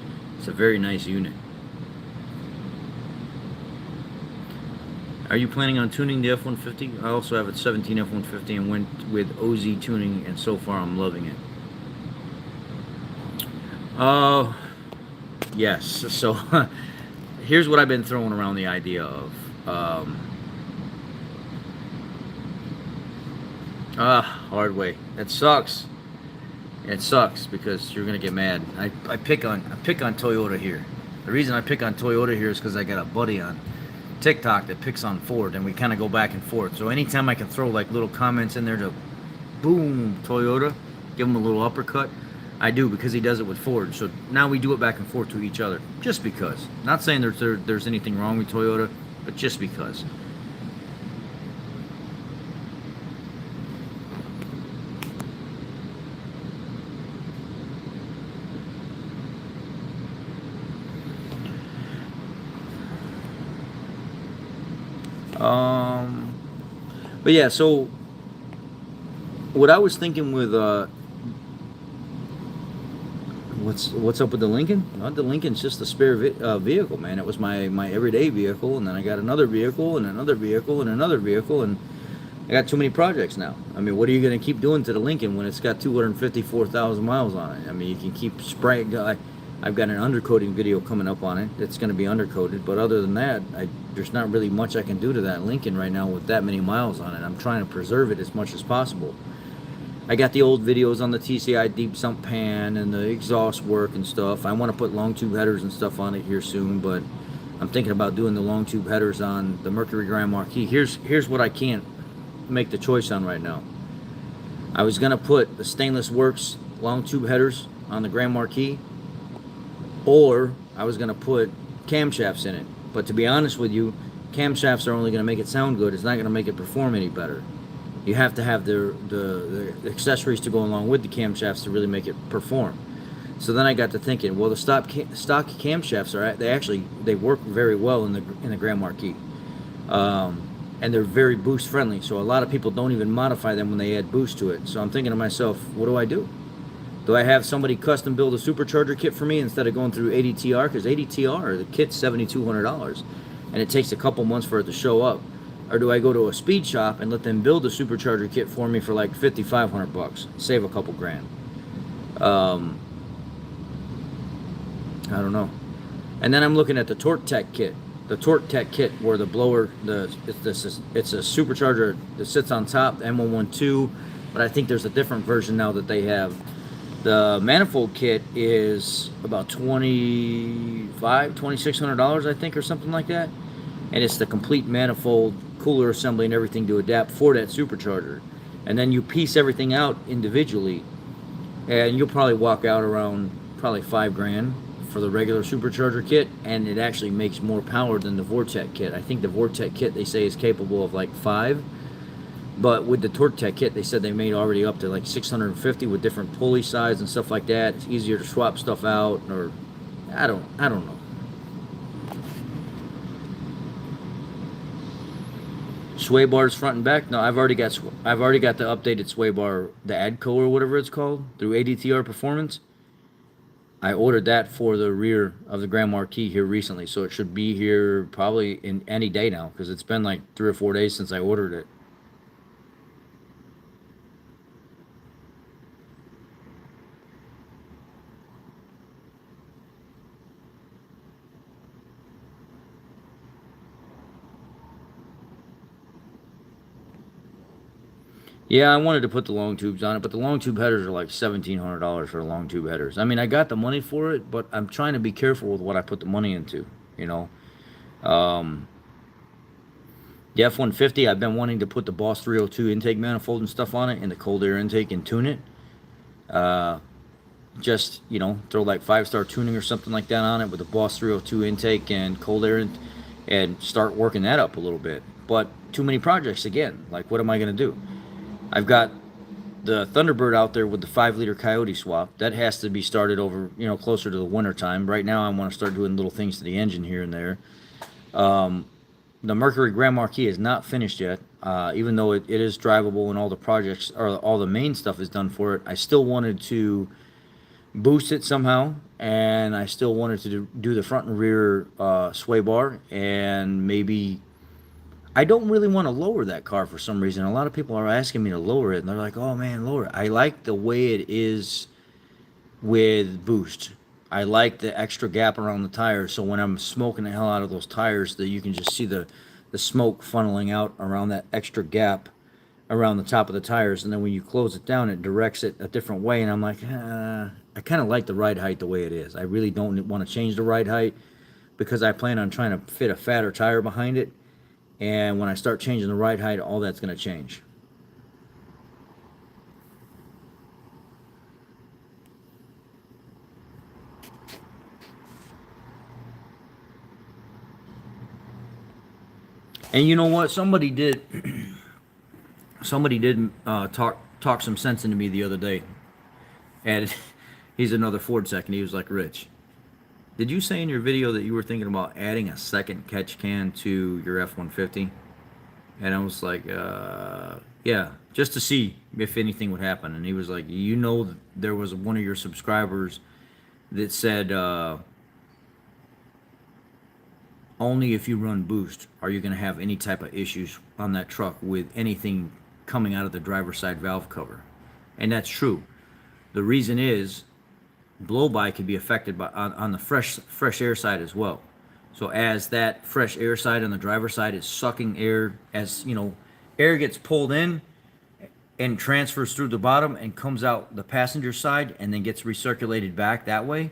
S1: very nice unit. Are you planning on tuning the F-150? I also have a 17 F-150 and went with OZ tuning, and so far I'm loving it. Yes. So here's what I've been throwing around the idea of. Hard way. It sucks. It sucks because you're gonna get mad. I pick on Toyota here. The reason I pick on Toyota here is because I got a buddy on TikTok that picks on Ford, and we kind of go back and forth. So anytime I can throw like little comments in there to boom Toyota, give him a little uppercut, I do, because he does it with Ford. So now we do it back and forth to each other, just because. Not saying there's anything wrong with Toyota, but just because. But yeah, so what I was thinking with what's up with the Lincoln? Well, the Lincoln's just a spare vehicle, man. It was my everyday vehicle, and then I got another vehicle and another vehicle and another vehicle, and I got too many projects now. I mean, what are you going to keep doing to the Lincoln when it's got 254,000 miles on it? I mean, you can keep spraying. I've got an undercoating video coming up on it. It's going to be undercoated, but other than that, there's not really much I can do to that Lincoln right now with that many miles on it. I'm trying to preserve it as much as possible. I got the old videos on the TCI deep sump pan and the exhaust work and stuff. I want to put long tube headers and stuff on it here soon, but I'm thinking about doing the long tube headers on the Mercury Grand Marquis. Here's what I can't make the choice on right now. I was going to put the Stainless Works long tube headers on the Grand Marquis, or I was going to put camshafts in it. But to be honest with you, camshafts are only going to make it sound good. It's not going to make it perform any better. You have to have the accessories to go along with the camshafts to really make it perform. So then I got to thinking, well, the stock camshafts they work very well in the Grand Marquis, and they're very boost friendly. So a lot of people don't even modify them when they add boost to it. So I'm thinking to myself, what do I do? Do I have somebody custom build a supercharger kit for me instead of going through ADTR? Because ADTR, the kit's $7,200, and it takes a couple months for it to show up. Or do I go to a speed shop and let them build a supercharger kit for me for like $5,500, save a couple grand? I don't know. And then I'm looking at the Torque Tech kit. The Torque Tech kit, where the blower, it's a supercharger that sits on top, the M112, but I think there's a different version now that they have. The manifold kit is about $2,600, I think, or something like that. and it's the complete manifold, cooler assembly, and everything to adapt for that supercharger. And then you piece everything out individually, and you'll probably walk out around probably $5,000 for the regular supercharger kit, and it actually makes more power than the Vortec kit. I think the Vortec kit they say is capable of like 5, but with the TorqueTech kit they said they made already up to like 650 with different pulley size and stuff like that. It's easier to swap stuff out, or I don't know. Sway bars front and back. No, I've already got the updated sway bar, the ADCO or whatever it's called, through ADTR Performance. I ordered that for the rear of the Grand Marquis here recently, so it should be here probably in any day now, because it's been like 3 or 4 days since I ordered it. Yeah, I wanted to put the long tubes on it, but the long tube headers are like $1,700 for the long tube headers. I mean, I got the money for it, but I'm trying to be careful with what I put the money into, you know. Um, the F-150, I've been wanting to put the Boss 302 intake manifold and stuff on it, and the cold air intake, and tune it. Just, you know, throw like 5-star tuning or something like that on it with the Boss 302 intake and cold air, and start working that up a little bit. But too many projects again. Like, what am I going to do? I've got the Thunderbird out there with the 5-liter Coyote swap. That has to be started over, you know, closer to the winter time. Right now I want to start doing little things to the engine here and there. The Mercury Grand Marquis is not finished yet. Even though it is drivable and all the projects, or all the main stuff is done for it, I still wanted to boost it somehow, and I still wanted to do the front and rear sway bar, and maybe I don't really want to lower that car for some reason. A lot of people are asking me to lower it, and they're like, "Oh man, lower it." I like the way it is with boost. I like the extra gap around the tires, so when I'm smoking the hell out of those tires, that you can just see the smoke funneling out around that extra gap around the top of the tires, and then when you close it down, it directs it a different way, and I'm like, I kind of like the ride height the way it is. I really don't want to change the ride height, because I plan on trying to fit a fatter tire behind it. And when I start changing the ride height, all that's going to change. And you know what? Somebody did talk some sense into me the other day. And he's another Ford tech, and he was like, "Rich, did you say in your video that you were thinking about adding a second catch can to your F-150? And I was like, yeah, just to see if anything would happen. And he was like, you know, there was one of your subscribers that said, only if you run boost are you going to have any type of issues on that truck with anything coming out of the driver's side valve cover. And that's true. The reason is, blow-by could be affected by on the fresh air side as well. So as that fresh air side on the driver's side is sucking air, as you know, air gets pulled in and transfers through the bottom and comes out the passenger side and then gets recirculated back that way.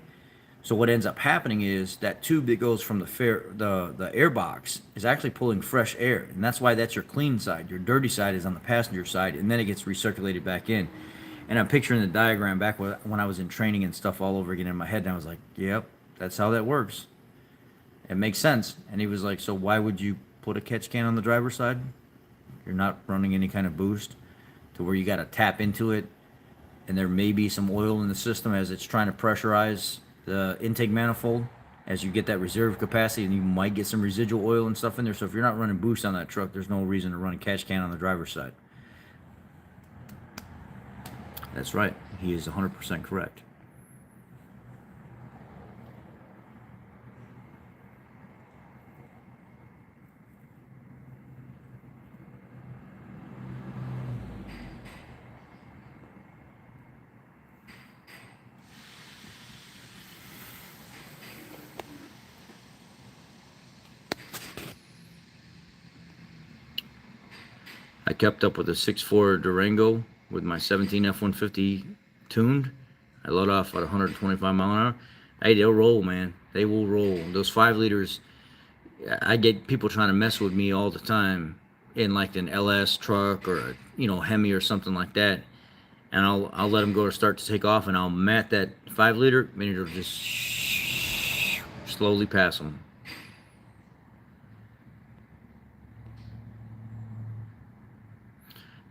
S1: So what ends up happening is that tube that goes from the air box is actually pulling fresh air, and that's why that's your clean side. Your dirty side is on the passenger side, and then it gets recirculated back in. And I'm picturing the diagram back when I was in training and stuff all over again in my head, and I was like, yep, that's how that works. It makes sense. And he was like, so why would you put a catch can on the driver's side? You're not running any kind of boost to where you got to tap into it, and there may be some oil in the system as it's trying to pressurize the intake manifold as you get that reserve capacity, and you might get some residual oil and stuff in there. So if you're not running boost on that truck, there's no reason to run a catch can on the driver's side. That's right. He is 100% correct. I kept up with a 6.4 Durango with my 17 F-150 tuned. I let off at 125 mile an hour. Hey, they'll roll, man. They will roll. Those 5 liters, I get people trying to mess with me all the time in like an LS truck or a, Hemi or something like that, and I'll let them go to start to take off, and I'll mat that 5 liter, and it'll just slowly pass them.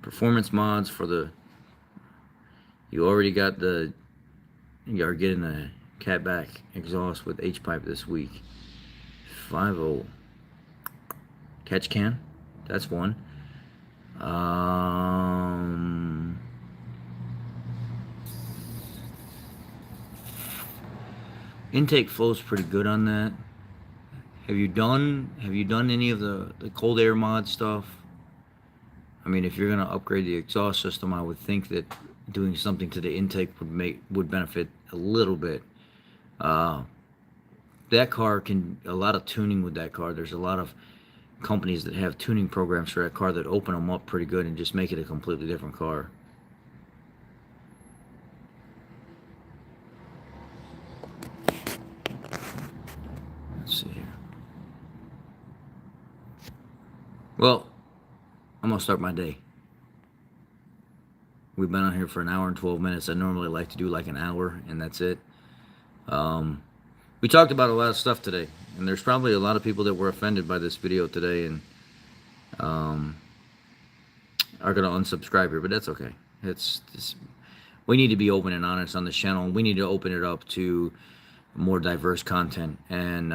S1: Performance mods for the. You already got the. You are getting the catback exhaust with H pipe this week. 5.0 catch can. That's one. Intake flow's pretty good on that. Have you done any of the cold air mod stuff? I mean, if you're gonna upgrade the exhaust system, I would think that doing something to the intake would benefit a little bit. That car can a lot of tuning with that car. There's a lot of companies that have tuning programs for that car that open them up pretty good and just make it a completely different car. Let's see here. Well, I'm gonna start my day. We've been on here for an hour and 12 minutes. I normally like to do like an hour, and that's it. We talked about a lot of stuff today, and there's probably a lot of people that were offended by this video today and are going to unsubscribe here, but that's okay. We need to be open and honest on this channel, and we need to open it up to more diverse content and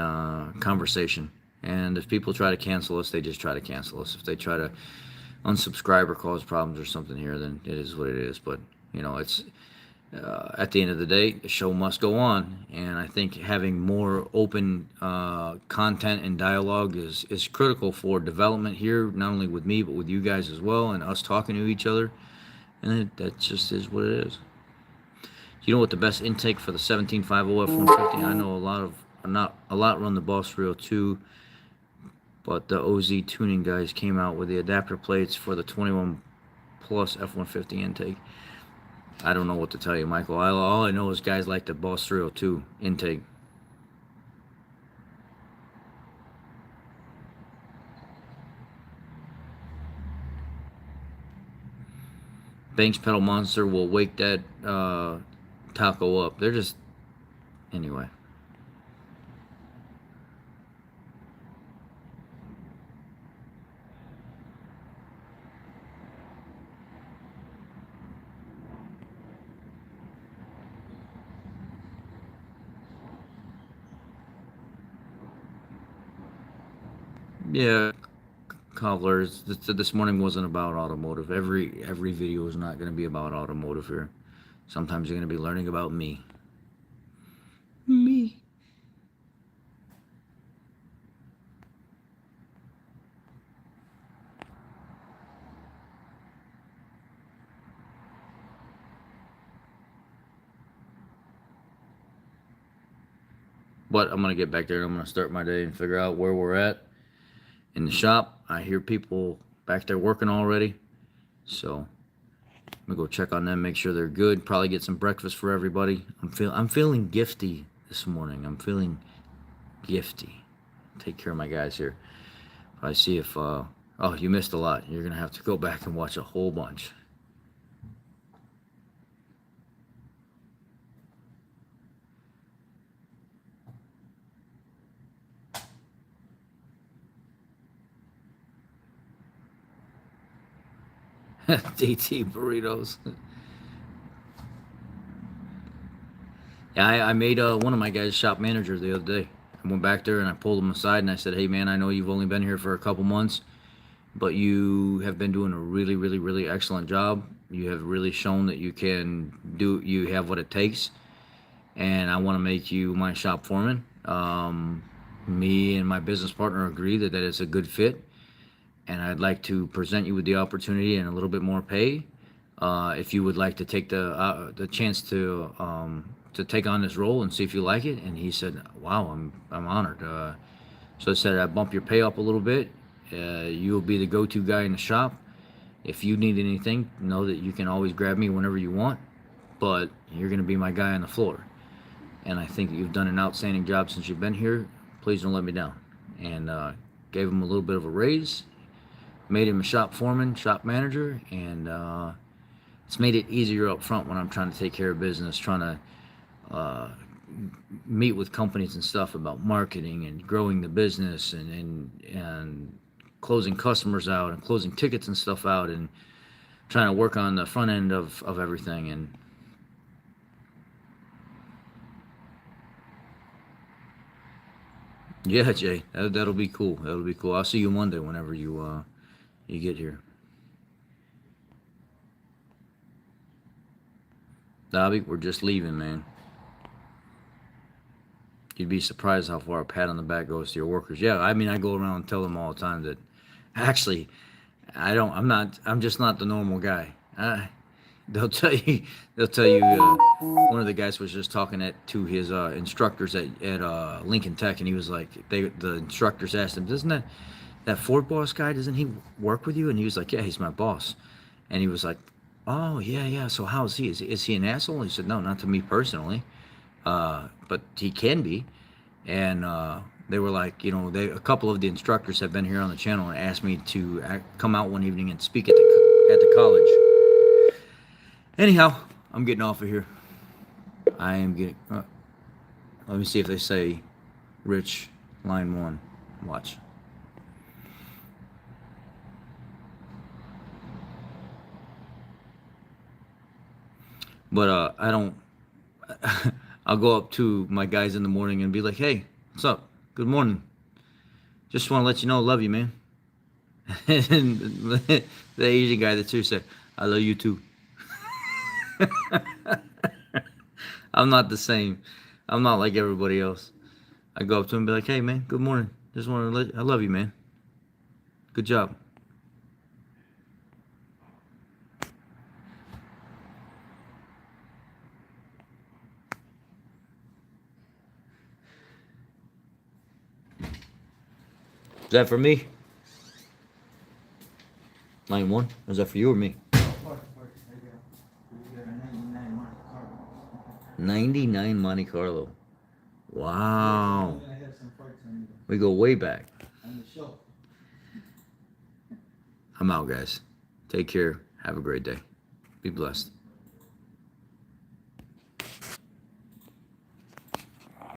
S1: conversation. And if people try to cancel us, they just try to cancel us. If they try to unsubscribe or cause problems or something here, then it is what it is. But it's at the end of the day, the show must go on, and I think having more open content and dialogue is critical for development here, not only with me but with you guys as well, and us talking to each other. And that just is what it is. You know what the best intake for the 1750 F-150? I know not a lot run the Boss 302, but the OZ tuning guys came out with the adapter plates for the 21 plus F-150 intake. I don't know what to tell you, Michael. All I know is guys like the Boss 302 intake. Banks Pedal Monster will wake that taco up. They're just... Anyway. Yeah, cobblers. This morning wasn't about automotive. Every video is not going to be about automotive here. Sometimes you're going to be learning about me. Me. But I'm going to get back there and I'm going to start my day and figure out where we're at in the shop. I hear people back there working already, so I'm gonna go check on them, make sure they're good, probably get some breakfast for everybody. I'm feeling gifty this morning. I'm feeling gifty. Take care of my guys here. I see if oh, you missed a lot. You're gonna have to go back and watch a whole bunch. DT burritos. Yeah, I made one of my guys shop manager the other day. I went back there and I pulled him aside and I said, hey man, I know you've only been here for a couple months, but you have been doing a really, really, really excellent job. You have really shown that you have what it takes, and I want to make you my shop foreman. Me and my business partner agree that it's a good fit, and I'd like to present you with the opportunity and a little bit more pay if you would like to take the chance to take on this role and see if you like it. And he said, wow, I'm honored. So I said, I bump your pay up a little bit. You'll be the go-to guy in the shop. If you need anything, know that you can always grab me whenever you want, but you're going to be my guy on the floor. And I think that you've done an outstanding job since you've been here. Please don't let me down. and gave him a little bit of a raise, made him a shop foreman, shop manager, and it's made it easier up front when I'm trying to take care of business, trying to meet with companies and stuff about marketing and growing the business and closing customers out and closing tickets and stuff out, and trying to work on the front end of everything. And yeah, Jay, that'll be cool. That'll be cool. I'll see you Monday whenever you get here. Dobby, we're just leaving, man. You'd be surprised how far a pat on the back goes to your workers. Yeah, I mean, I go around and tell them all the time that actually, I'm just not the normal guy. They'll tell you, one of the guys was just talking to his instructors at Lincoln Tech, and he was like, the instructors asked him, doesn't that Ford boss guy, doesn't he work with you? And he was like, yeah, he's my boss. And he was like, oh, yeah, so how is he? Is he an asshole? And he said, no, not to me personally. But he can be. And they were like, a couple of the instructors have been here on the channel and asked me to come out one evening and speak at the college. Anyhow, I'm getting off of here. I am getting. Let me see if they say Rich line 1. Watch. But I don't. I'll go up to my guys in the morning and be like, hey, what's up? Good morning. Just want to let you know I love you, man. And the Asian guy that's here said, I love you too. I'm not the same. I'm not like everybody else. I go up to him and be like, hey, man, good morning. Just want to I love you, man. Good job. Is that for me? Line 1? Or is that for you or me? 99 Monte Carlo. Wow. We go way back. I'm out, guys. Take care. Have a great day. Be blessed.